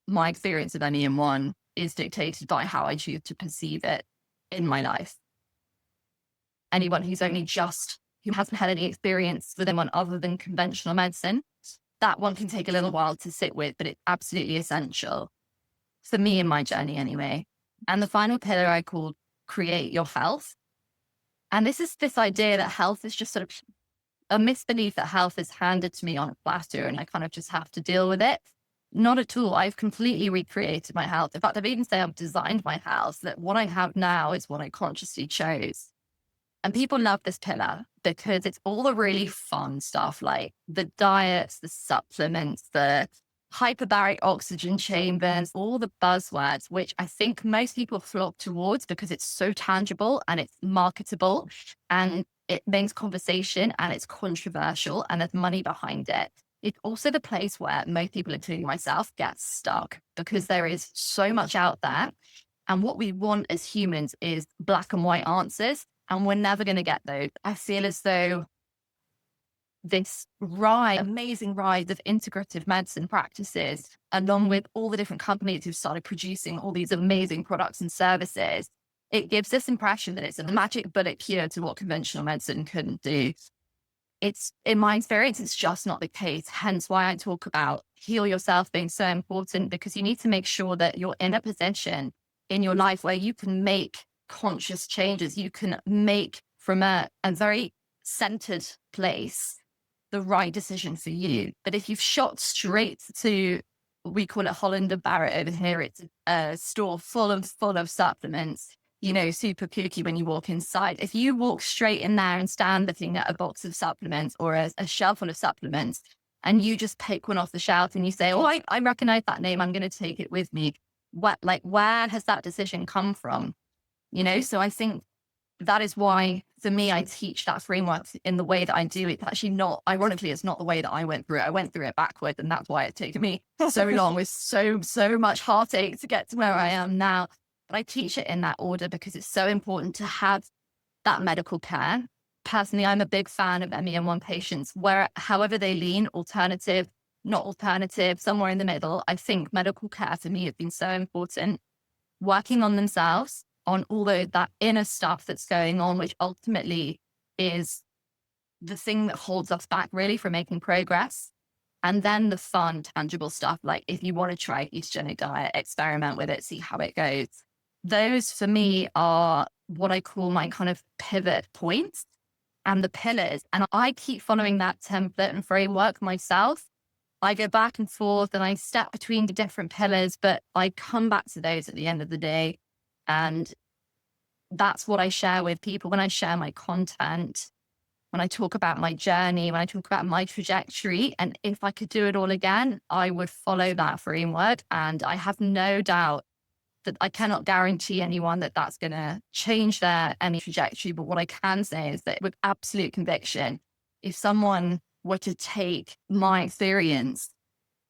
my experience of MEN1 is dictated by how I choose to perceive it in my life. Anyone who hasn't had any experience with anyone other than conventional medicine, that one can take a little while to sit with, but it's absolutely essential for me in my journey anyway. And the final pillar I called create your health. And this is this idea that health is just sort of a misbelief that health is handed to me on a platter and I kind of just have to deal with it. Not at all. I've completely recreated my health. In fact, I've even said I've designed my health, that what I have now is what I consciously chose. And people love this pillar because it's all the really fun stuff, like the diets, the supplements, the hyperbaric oxygen chambers, all the buzzwords, which I think most people flock towards because it's so tangible and it's marketable and it makes conversation and it's controversial and there's money behind it. It's also the place where most people, including myself, get stuck because there is so much out there. And what we want as humans is black and white answers, and we're never going to get those. I feel as though this amazing rise of integrative medicine practices, along with all the different companies who've started producing all these amazing products and services, it gives this impression that it's a magic bullet cure to what conventional medicine couldn't do. It's, in my experience, it's just not the case. Hence why I talk about heal yourself being so important, because you need to make sure that you're in a position in your life where you can make conscious changes. You can make from a very centered place the right decision for you. But if you've shot straight to, we call it Holland and Barrett over here, it's a store full of supplements, super kooky when you walk inside. If you walk straight in there and stand looking at a box of supplements or a shelf full of supplements, and you just pick one off the shelf and you say, oh, I recognize that name, I'm going to take it with me. Where has that decision come from? So I think that is why, for me, I teach that framework in the way that I do. It's actually not, ironically, it's not the way that I went through it. I went through it backwards, and that's why it's taken me so long with so much heartache to get to where I am now. But I teach it in that order because it's so important to have that medical care. Personally, I'm a big fan of MEN1 patients where, however they lean, alternative, not alternative, somewhere in the middle. I think medical care for me has been so important. Working on themselves, on all that inner stuff that's going on, which ultimately is the thing that holds us back really from making progress. And then the fun, tangible stuff, like if you want to try ketogenic diet, experiment with it, see how it goes. Those for me are what I call my kind of pivot points and the pillars. And I keep following that template and framework myself. I go back and forth and I step between the different pillars, but I come back to those at the end of the day. And that's what I share with people when I share my content, when I talk about my journey, when I talk about my trajectory. And if I could do it all again, I would follow that framework. And I have no doubt that I cannot guarantee anyone that that's going to change their any trajectory. But what I can say is that with absolute conviction, if someone were to take my experience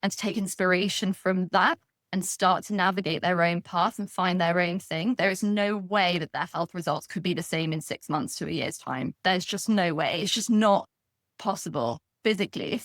and to take inspiration from that and start to navigate their own path and find their own thing, there is no way that their health results could be the same in 6 months to a year's time. There's just no way. It's just not possible physically.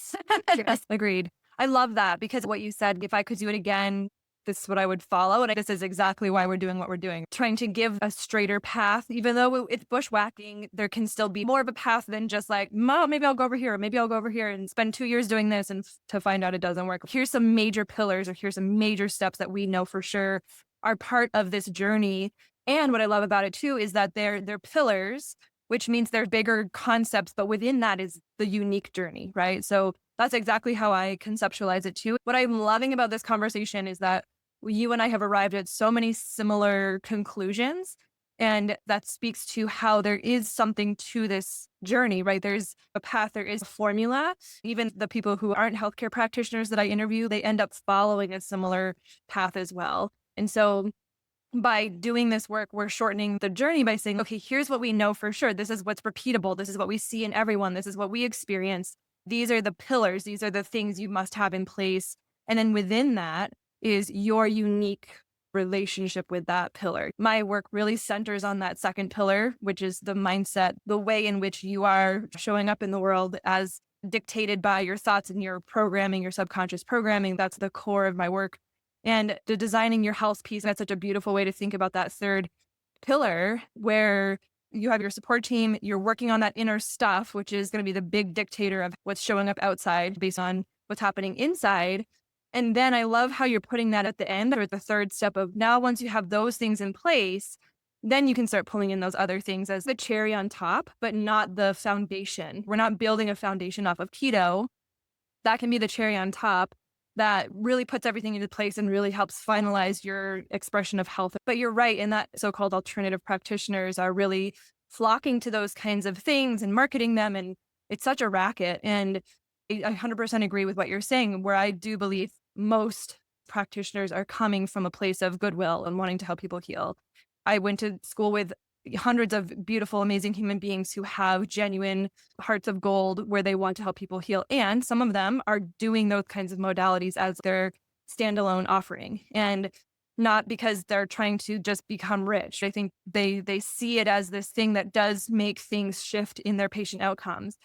Yes, agreed. I love that because what you said, if I could do it again, this is what I would follow. And this is exactly why we're doing what we're doing. Trying to give a straighter path, even though it's bushwhacking, there can still be more of a path than just like, maybe I'll go over here, maybe I'll go over here and spend 2 years doing this and to find out it doesn't work. Here's some major pillars or here's some major steps that we know for sure are part of this journey. And what I love about it too is that they're pillars, which means they're bigger concepts, but within that is the unique journey, right? So that's exactly how I conceptualize it too. What I'm loving about this conversation is that you and I have arrived at so many similar conclusions. And that speaks to how there is something to this journey, right? There's a path, there is a formula. Even the people who aren't healthcare practitioners that I interview, they end up following a similar path as well. And so by doing this work, we're shortening the journey by saying, okay, here's what we know for sure. This is what's repeatable. This is what we see in everyone. This is what we experience. These are the pillars. These are the things you must have in place. And then within that is your unique relationship with that pillar. My work really centers on that second pillar, which is the mindset, the way in which you are showing up in the world as dictated by your thoughts and your programming, your subconscious programming. That's the core of my work. And the designing your health piece, that's such a beautiful way to think about that third pillar where you have your support team, you're working on that inner stuff, which is going to be the big dictator of what's showing up outside based on what's happening inside. And then I love how you're putting that at the end or the third step of now, once you have those things in place, then you can start pulling in those other things as the cherry on top, but not the foundation. We're not building a foundation off of keto. That can be the cherry on top that really puts everything into place and really helps finalize your expression of health. But you're right in that so-called alternative practitioners are really flocking to those kinds of things and marketing them. And it's such a racket. And I 100% agree with what you're saying, where I do believe most practitioners are coming from a place of goodwill and wanting to help people heal. I went to school with hundreds of beautiful, amazing human beings who have genuine hearts of gold where they want to help people heal. And some of them are doing those kinds of modalities as their standalone offering. And not because they're trying to just become rich. I think they see it as this thing that does make things shift in their patient outcomes.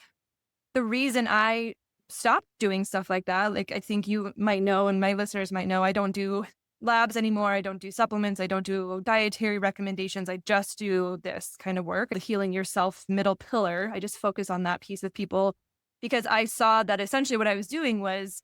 The reason I stopped doing stuff like that, like I think you might know and my listeners might know, I don't do labs anymore. I don't do supplements. I don't do dietary recommendations. I just do this kind of work, the healing yourself middle pillar. I just focus on that piece of people because I saw that essentially what I was doing was,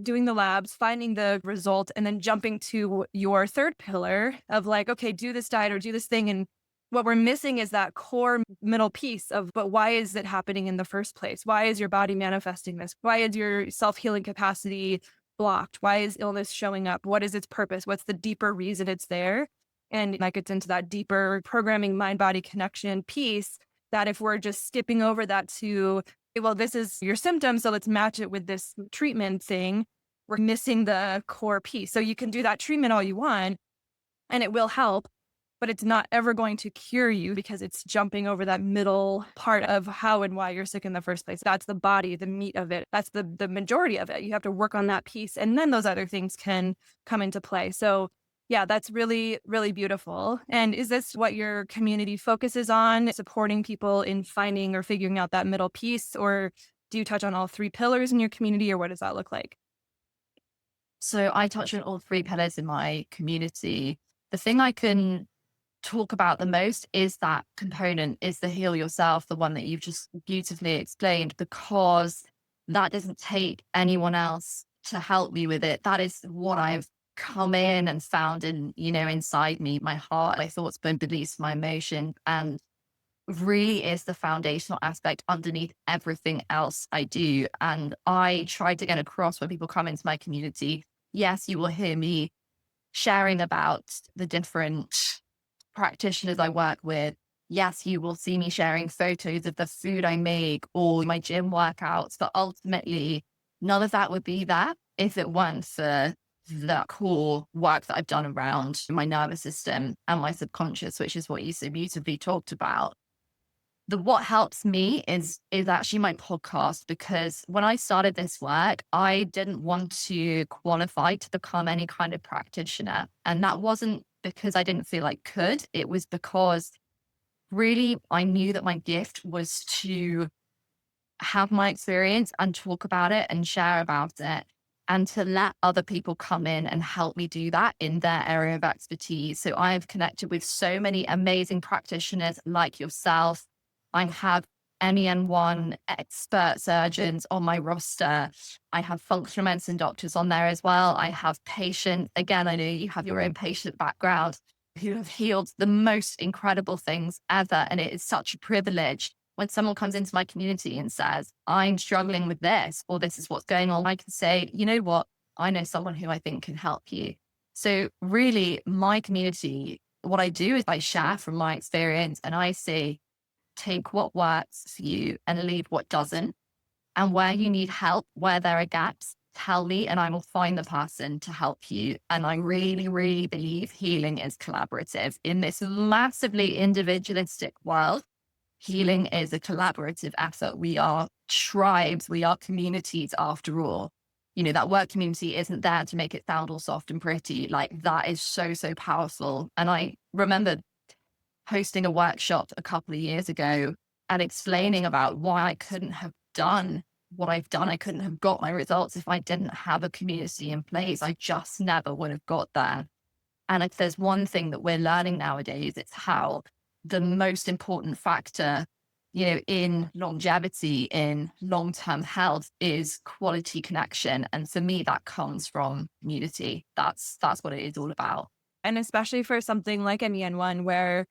doing the labs, finding the result, and then jumping to your third pillar of like, okay, do this diet or do this thing. And what we're missing is that core middle piece of, but why is it happening in the first place? Why is your body manifesting this? Why is your self-healing capacity blocked? Why is illness showing up? What is its purpose? What's the deeper reason it's there? And that gets into that deeper programming, mind-body connection piece that if we're just skipping over that to, well, this is your symptom, so let's match it with this treatment thing, we're missing the core piece. So you can do that treatment all you want, and it will help, but it's not ever going to cure you because it's jumping over that middle part of how and why you're sick in the first place. That's the body, the meat of it. That's the majority of it. You have to work on that piece, and then those other things can come into play. So yeah, that's really, really beautiful. And is this what your community focuses on, supporting people in finding or figuring out that middle piece? Or do you touch on all three pillars in your community, or what does that look like? So I touch on all three pillars in my community. The thing I can talk about the most is that component, is the heal yourself, the one that you've just beautifully explained, because that doesn't take anyone else to help me with it. That is what I've come in and found in, inside me, my heart, my thoughts, my beliefs, my emotion. And really is the foundational aspect underneath everything else I do. And I try to get across when people come into my community. Yes, you will hear me sharing about the different practitioners I work with. Yes, you will see me sharing photos of the food I make or my gym workouts, but ultimately, none of that would be there if it weren't for the core work that I've done around my nervous system and my subconscious, which is what you so beautifully talked about. The what helps me is actually my podcast, because when I started this work, I didn't want to qualify to become any kind of practitioner. And that wasn't because I didn't feel I could. It was because really I knew that my gift was to have my experience and talk about it and share about it, and to let other people come in and help me do that in their area of expertise. So I've connected with so many amazing practitioners like yourself. I have MEN1 expert surgeons on my roster. I have functional medicine doctors on there as well. I have patients. Again, I know you have your own patient background, who have healed the most incredible things ever. And it is such a privilege when someone comes into my community and says, I'm struggling with this, or this is what's going on. I can say, you know what? I know someone who I think can help you. So really, my community, what I do is I share from my experience, and I say, take what works for you and leave what doesn't. And where you need help, where there are gaps, tell me and I will find the person to help you. And I really, really believe healing is collaborative in this massively individualistic world. Healing is a collaborative effort. We are tribes, we are communities after all. That work community isn't there to make it sound all soft and pretty. Like, that is so, so powerful. And I remember hosting a workshop a couple of years ago and explaining about why I couldn't have done what I've done. I couldn't have got my results if I didn't have a community in place. I just never would have got there. And if there's one thing that we're learning nowadays, it's how the most important factor, in longevity, in long-term health, is quality connection. And for me, that comes from community. That's what it is all about. And especially for something like MEN1, where,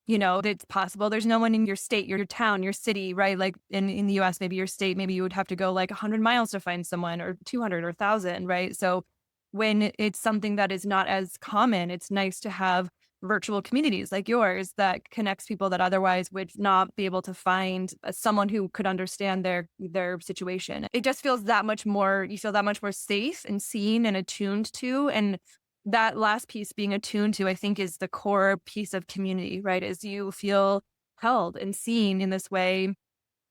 it's possible there's no one in your state, your town, your city, right? Like in the US, maybe your state, maybe you would have to go like 100 miles to find someone, or 200 or 1,000, right? So when it's something that is not as common, it's nice to have virtual communities like yours that connects people that otherwise would not be able to find someone who could understand their situation. It just feels that much more, you feel that much more safe and seen and attuned to. And that last piece, being attuned to, I think is the core piece of community, right? Is you feel held and seen in this way.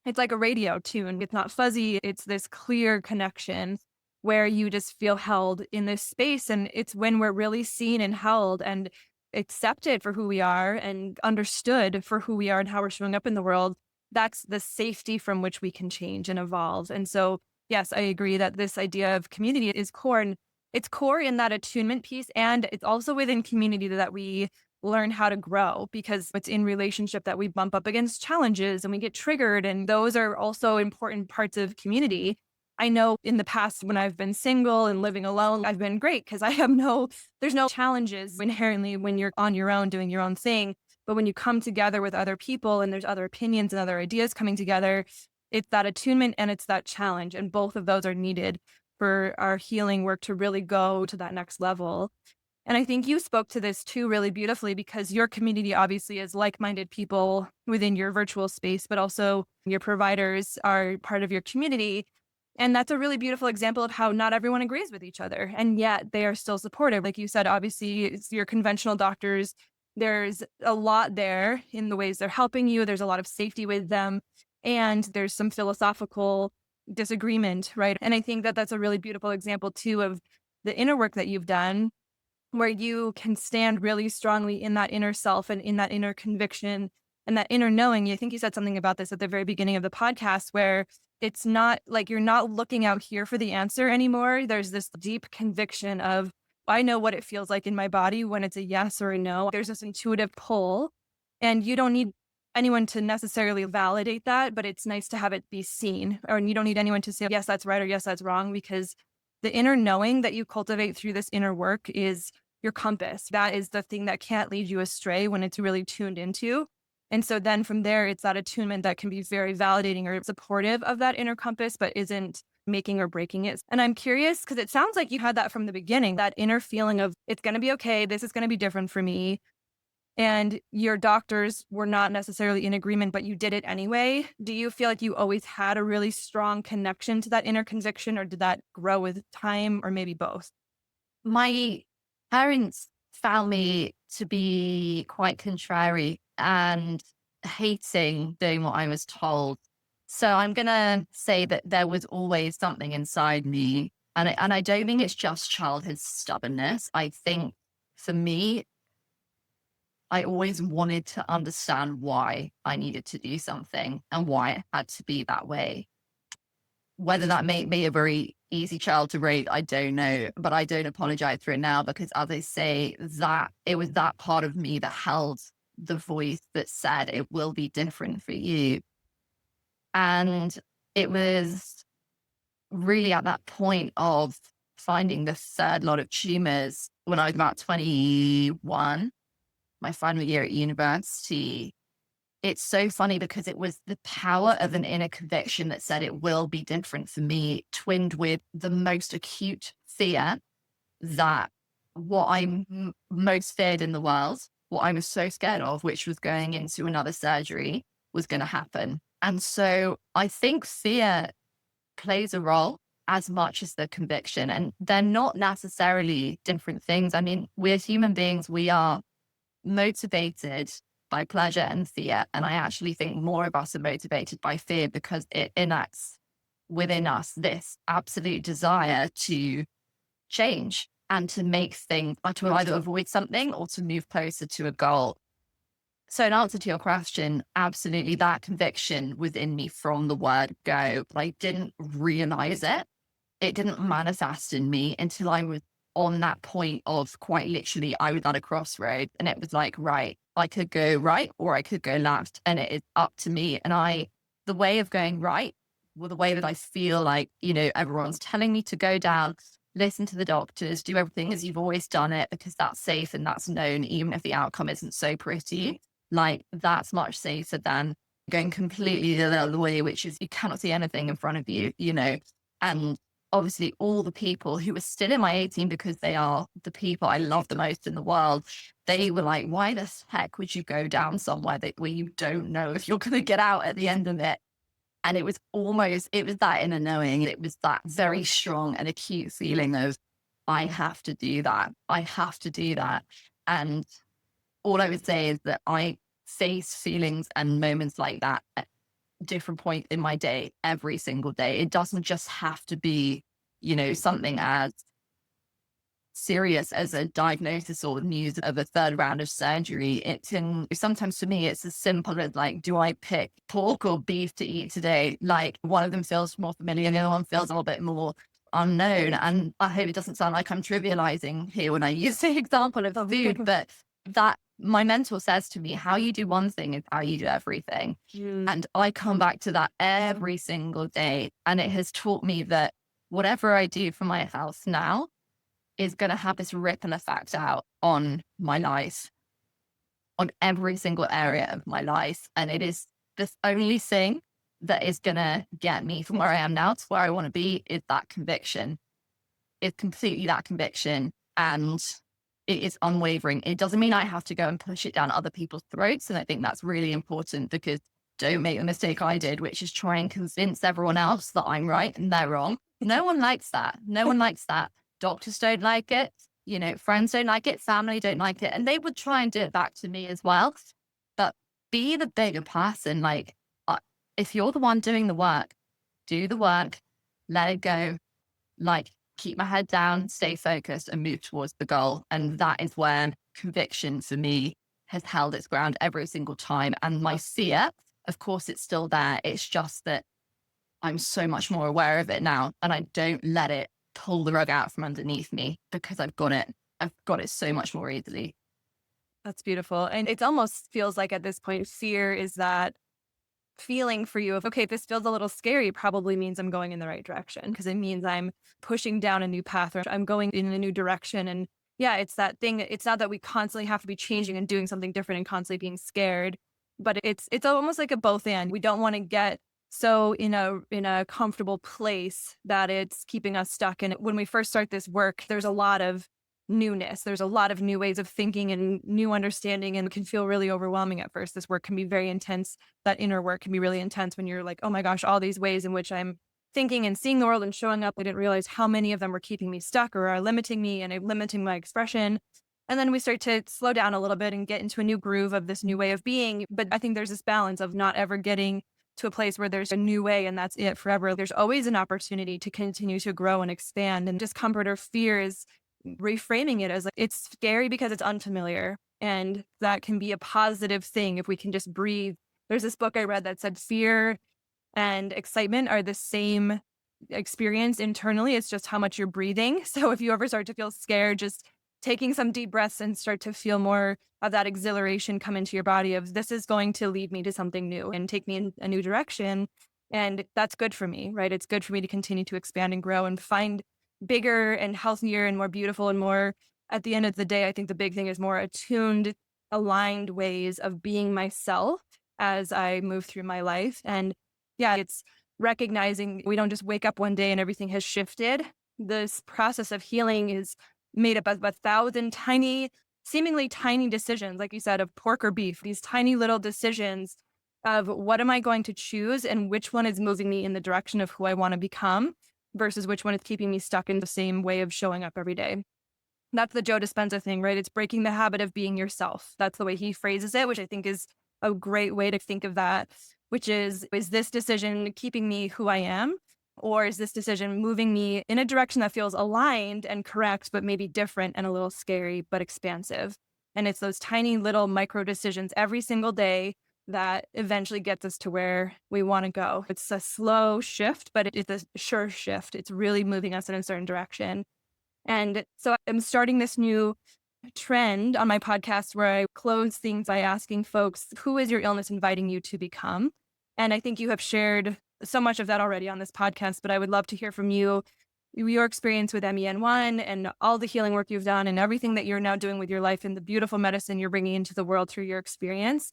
It's like a radio tune. It's not fuzzy. It's this clear connection where you just feel held in this space. And it's when we're really seen and held and accepted for who we are and understood for who we are and how we're showing up in the world. That's the safety from which we can change and evolve. And so, yes, I agree that this idea of community is core. And it's core in that attunement piece. And it's also within community that we learn how to grow, because it's in relationship that we bump up against challenges and we get triggered. And those are also important parts of community. I know in the past when I've been single and living alone, I've been great because there's no challenges inherently when you're on your own doing your own thing. But when you come together with other people and there's other opinions and other ideas coming together, it's that attunement and it's that challenge. And both of those are needed for our healing work to really go to that next level. And I think you spoke to this too really beautifully, because your community obviously is like-minded people within your virtual space, but also your providers are part of your community. And that's a really beautiful example of how not everyone agrees with each other, and yet they are still supportive. Like you said, obviously it's your conventional doctors. There's a lot there in the ways they're helping you. There's a lot of safety with them. And there's some philosophical disagreement, right? And I think that that's a really beautiful example too of the inner work that you've done, where you can stand really strongly in that inner self and in that inner conviction and that inner knowing. I think you said something about this at the very beginning of the podcast, where it's not like you're not looking out here for the answer anymore. There's this deep conviction of, I know what it feels like in my body when it's a yes or a no. There's this intuitive pull, and you don't need anyone to necessarily validate that, but it's nice to have it be seen. Or you don't need anyone to say, yes, that's right, or yes, that's wrong, because the inner knowing that you cultivate through this inner work is your compass. That is the thing that can't lead you astray when it's really tuned into. And so then from there, it's that attunement that can be very validating or supportive of that inner compass, but isn't making or breaking it. And I'm curious, because it sounds like you had that from the beginning, that inner feeling of it's going to be okay. This is going to be different for me. And your doctors were not necessarily in agreement, but you did it anyway. Do you feel like you always had a really strong connection to that inner conviction, or did that grow with time, or maybe both? My parents found me to be quite contrary and hating doing what I was told. So I'm going to say that there was always something inside me. And I don't think it's just childhood stubbornness. I think for me, I always wanted to understand why I needed to do something and why it had to be that way. Whether that made me a very easy child to raise, I don't know, but I don't apologize for it now because, as I say, that it was that part of me that held the voice that said it will be different for you. And it was really at that point of finding the third lot of tumors when I was about 21, my final year at university. It's so funny because it was the power of an inner conviction that said it will be different for me, twinned with the most acute fear that what I most feared in the world, what I was so scared of, which was going into another surgery, was going to happen. And so I think fear plays a role as much as the conviction, and they're not necessarily different things. I mean, we're human beings, we are motivated by pleasure and fear. And I actually think more of us are motivated by fear because it enacts within us this absolute desire to change and to make things, or to either avoid something or to move closer to a goal. So in answer to your question, absolutely that conviction was in me from the word go, but I didn't realize it. It didn't manifest in me until I was on that point of, quite literally, I was at a crossroad and it was like, right, I could go right or I could go left, and it is up to me. And the way of going right, well, the way that I feel like, everyone's telling me to go down, listen to the doctors, do everything as you've always done it because that's safe and that's known, even if the outcome isn't so pretty. Like, that's much safer than going completely the other way, which is you cannot see anything in front of you, and obviously all the people who were still in my 18, because they are the people I love the most in the world, they were like, why the heck would you go down somewhere where you don't know if you're going to get out at the end of it? And it was that inner knowing. It was that very strong and acute feeling of, I have to do that. I have to do that. And all I would say is that I face feelings and moments like that at different points in my day, every single day. It doesn't just have to be, something as serious as a diagnosis or news of a third round of surgery. Sometimes for me, it's as simple as like, do I pick pork or beef to eat today? Like, one of them feels more familiar, the other one feels a little bit more unknown. And I hope it doesn't sound like I'm trivializing here when I use the example of food, but that my mentor says to me, how you do one thing is how you do everything. And I come back to that every single day. And it has taught me that whatever I do for my health now is going to have this ripple effect out on my life, on every single area of my life. And it is the only thing that is going to get me from where I am now to where I want to be, is that conviction. It's completely that conviction. And it is unwavering. It doesn't mean I have to go and push it down other people's throats. And I think that's really important, because don't make the mistake I did, which is try and convince everyone else that I'm right and they're wrong. No one likes that. No one likes that. Doctors don't like it. Friends don't like it. Family don't like it. And they would try and do it back to me as well. But be the bigger person. Like, if you're the one doing the work, do the work, let it go. Like, keep my head down, stay focused, and move towards the goal. And that is where conviction for me has held its ground every single time. And my fear, of course, it's still there. It's just that I'm so much more aware of it now, and I don't let it pull the rug out from underneath me because I've got it. I've got it so much more easily. That's beautiful. And it almost feels like at this point, fear is that feeling for you of, okay, if this feels a little scary, probably means I'm going in the right direction because it means I'm pushing down a new path or I'm going in a new direction. And yeah, it's that thing. It's not that we constantly have to be changing and doing something different and constantly being scared, but it's almost like a both and. We don't want to get so in a comfortable place that it's keeping us stuck. And when we first start this work, there's a lot of newness. There's a lot of new ways of thinking and new understanding, and it can feel really overwhelming at first. This work can be very intense. That inner work can be really intense when you're like, oh my gosh, all these ways in which I'm thinking and seeing the world and showing up. I didn't realize how many of them were keeping me stuck or are limiting me and limiting my expression. And then we start to slow down a little bit and get into a new groove of this new way of being. But I think there's this balance of not ever getting to a place where there's a new way and that's it forever. There's always an opportunity to continue to grow and expand. And discomfort or fear is reframing it as like, it's scary because it's unfamiliar. And that can be a positive thing if we can just breathe. There's this book I read that said fear and excitement are the same experience internally. It's just how much you're breathing. So if you ever start to feel scared, just taking some deep breaths and start to feel more of that exhilaration come into your body of this is going to lead me to something new and take me in a new direction. And that's good for me, right? It's good for me to continue to expand and grow and find bigger and healthier and more beautiful and more, at the end of the day, I think the big thing is more attuned, aligned ways of being myself as I move through my life. And yeah, it's recognizing we don't just wake up one day and everything has shifted. This process of healing is made up of 1,000 tiny, seemingly tiny decisions, like you said, of pork or beef, these tiny little decisions of what am I going to choose and which one is moving me in the direction of who I want to become versus which one is keeping me stuck in the same way of showing up every day. That's the Joe Dispenza thing, right? It's breaking the habit of being yourself. That's the way he phrases it, which I think is a great way to think of that, which is this decision keeping me who I am? Or is this decision moving me in a direction that feels aligned and correct, but maybe different and a little scary, but expansive? And it's those tiny little micro decisions every single day that eventually gets us to where we want to go. It's a slow shift, but it's a sure shift. It's really moving us in a certain direction. And so I'm starting this new trend on my podcast where I close things by asking folks, who is your illness inviting you to become? And I think you have shared so much of that already on this podcast, but I would love to hear from you, your experience with MEN1 and all the healing work you've done and everything that you're now doing with your life and the beautiful medicine you're bringing into the world through your experience.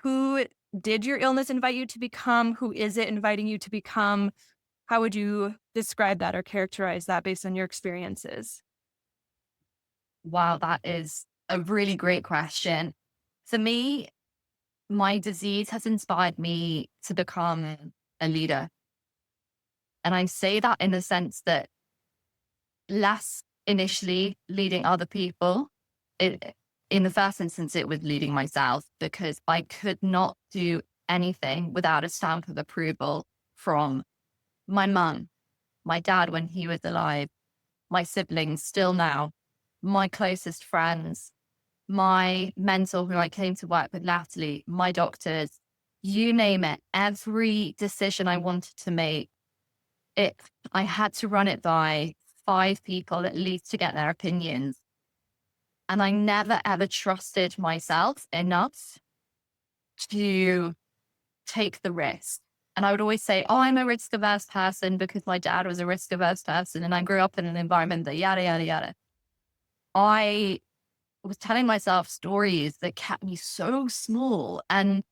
Who did your illness invite you to become? Who is it inviting you to become? How would you describe that or characterize that based on your experiences? Wow, that is a really great question. For me, my disease has inspired me to become a leader. And I say that in the sense that less initially leading other people. In the first instance, it was leading myself because I could not do anything without a stamp of approval from my mum, my dad when he was alive, my siblings still now, my closest friends, my mentor who I came to work with latterly, my doctors, you name it. Every decision I wanted to make, I had to run it by 5 people at least to get their opinions. And I never ever trusted myself enough to take the risk. And I would always say, oh, I'm a risk averse person because my dad was a risk averse person and I grew up in an environment that yada, yada, yada. I was telling myself stories that kept me so small. And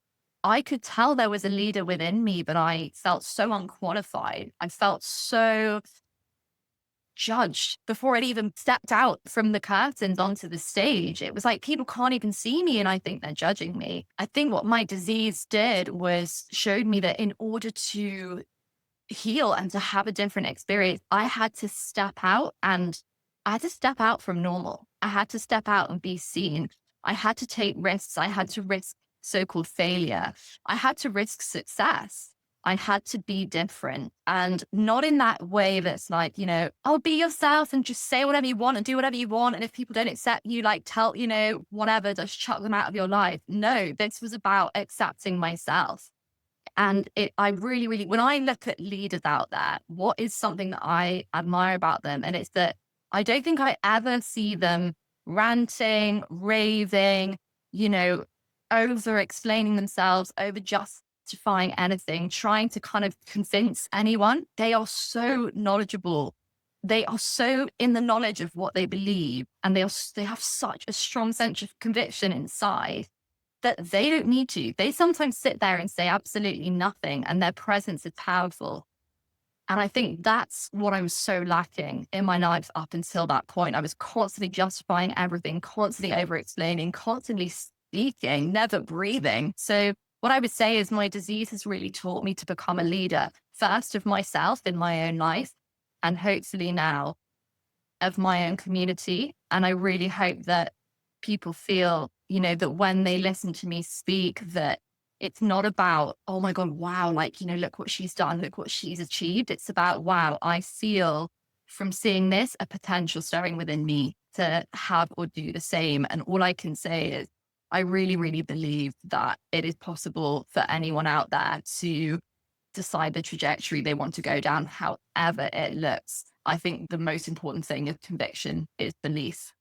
I could tell there was a leader within me, but I felt so unqualified. I felt so judged before I'd even stepped out from the curtains onto the stage. It was like people can't even see me and I think they're judging me. I think what my disease did was showed me that in order to heal and to have a different experience, I had to step out from normal. I had to step out and be seen. I had to take risks. I had to risk so-called failure. I had to risk success. I had to be different, and not in that way that's like, oh, be yourself and just say whatever you want and do whatever you want. And if people don't accept you, like tell, whatever, just chuck them out of your life. No, this was about accepting myself. And I really, really, when I look at leaders out there, what is something that I admire about them? And it's that I don't think I ever see them ranting, raving, you know, over explaining themselves, over justifying anything, trying to kind of convince anyone. They are so knowledgeable. They are so in the knowledge of what they believe, and they have such a strong sense of conviction inside that they don't need to. They sometimes sit there and say absolutely nothing, and their presence is powerful. And I think that's what I was so lacking in my life up until that point. I was constantly justifying everything, constantly over explaining, constantly speaking, never breathing. So, what I would say is my disease has really taught me to become a leader, first of myself in my own life, and hopefully now of my own community. And I really hope that people feel, that when they listen to me speak, that it's not about, oh my God, wow, like, look what she's done, look what she's achieved. It's about, wow, I feel from seeing this a potential stirring within me to have or do the same. And all I can say is, I really, really believe that it is possible for anyone out there to decide the trajectory they want to go down, however it looks. I think the most important thing is conviction, is belief.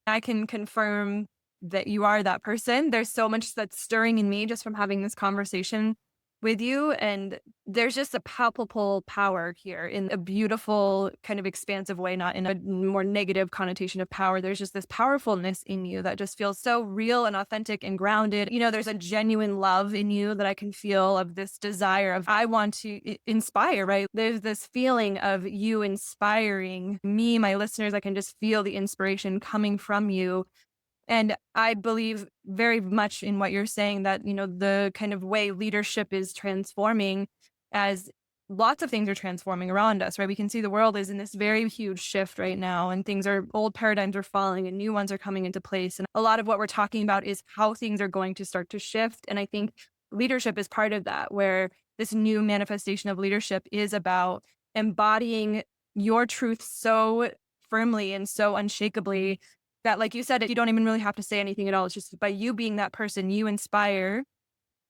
I can confirm that you are that person. There's so much that's stirring in me just from having this conversation with you. And there's just a palpable power here in a beautiful, kind of expansive way, not in a more negative connotation of power. There's just this powerfulness in you that just feels so real and authentic and grounded. There's a genuine love in you that I can feel, of this desire of, I want to inspire, right? There's this feeling of you inspiring me, my listeners. I can just feel the inspiration coming from you. And I believe very much in what you're saying, that, the kind of way leadership is transforming, as lots of things are transforming around us, right? We can see the world is in this very huge shift right now, and old paradigms are falling and new ones are coming into place. And a lot of what we're talking about is how things are going to start to shift. And I think leadership is part of that, where this new manifestation of leadership is about embodying your truth so firmly and so unshakably that, like you said, you don't even really have to say anything at all. It's just by you being that person, you inspire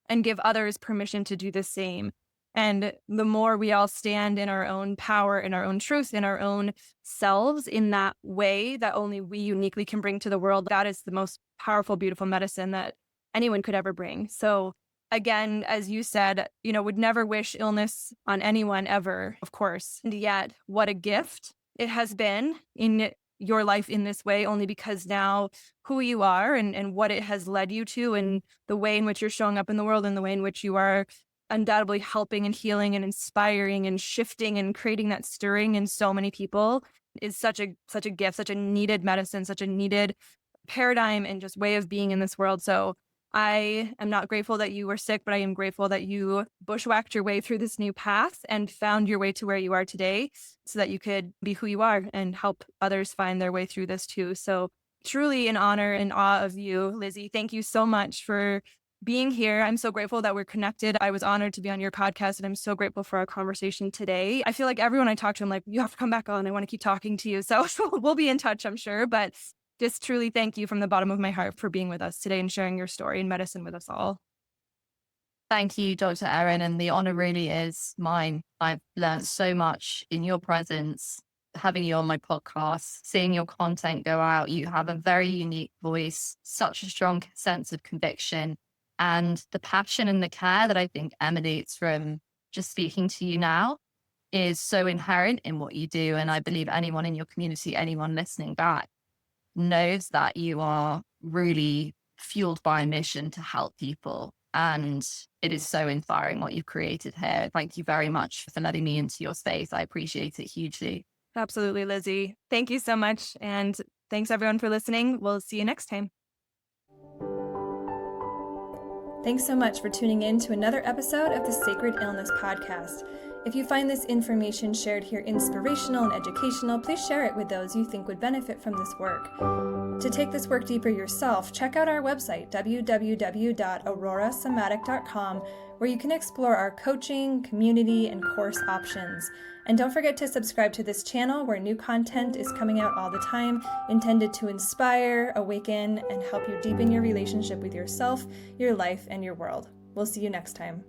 and give others permission to do the same. And the more we all stand in our own power, in our own truth, in our own selves, in that way that only we uniquely can bring to the world, that is the most powerful, beautiful medicine that anyone could ever bring. So again, as you said, would never wish illness on anyone ever, of course. And yet, what a gift it has been in your life in this way, only because now who you are and what it has led you to, and the way in which you're showing up in the world, and the way in which you are undoubtedly helping and healing and inspiring and shifting and creating that stirring in so many people, is such a gift, such a needed medicine, such a needed paradigm and just way of being in this world. So I am not grateful that you were sick, but I am grateful that you bushwhacked your way through this new path and found your way to where you are today, so that you could be who you are and help others find their way through this too. So truly in honor and awe of you, Lizzie. Thank you so much for being here. I'm so grateful that we're connected. I was honored to be on your podcast, and I'm so grateful for our conversation today. I feel like everyone I talk to, I'm like, you have to come back on. I want to keep talking to you. So we'll be in touch, I'm sure. But just truly thank you from the bottom of my heart for being with us today and sharing your story in medicine with us all. Thank you, Dr. Erin. And the honor really is mine. I've learned so much in your presence, having you on my podcast, seeing your content go out. You have a very unique voice, such a strong sense of conviction, and the passion and the care that I think emanates from just speaking to you now is so inherent in what you do. And I believe anyone in your community, anyone listening back, knows that you are really fueled by a mission to help people. And it is so inspiring what you've created here. Thank you very much for letting me into your space. I appreciate it hugely. Absolutely, Lizzie. Thank you so much. And thanks everyone for listening. We'll see you next time. Thanks so much for tuning in to another episode of the Sacred Illness Podcast. If you find this information shared here inspirational and educational, please share it with those you think would benefit from this work. To take this work deeper yourself, check out our website, www.aurorasomatic.com, where you can explore our coaching, community, and course options. And don't forget to subscribe to this channel, where new content is coming out all the time, intended to inspire, awaken, and help you deepen your relationship with yourself, your life, and your world. We'll see you next time.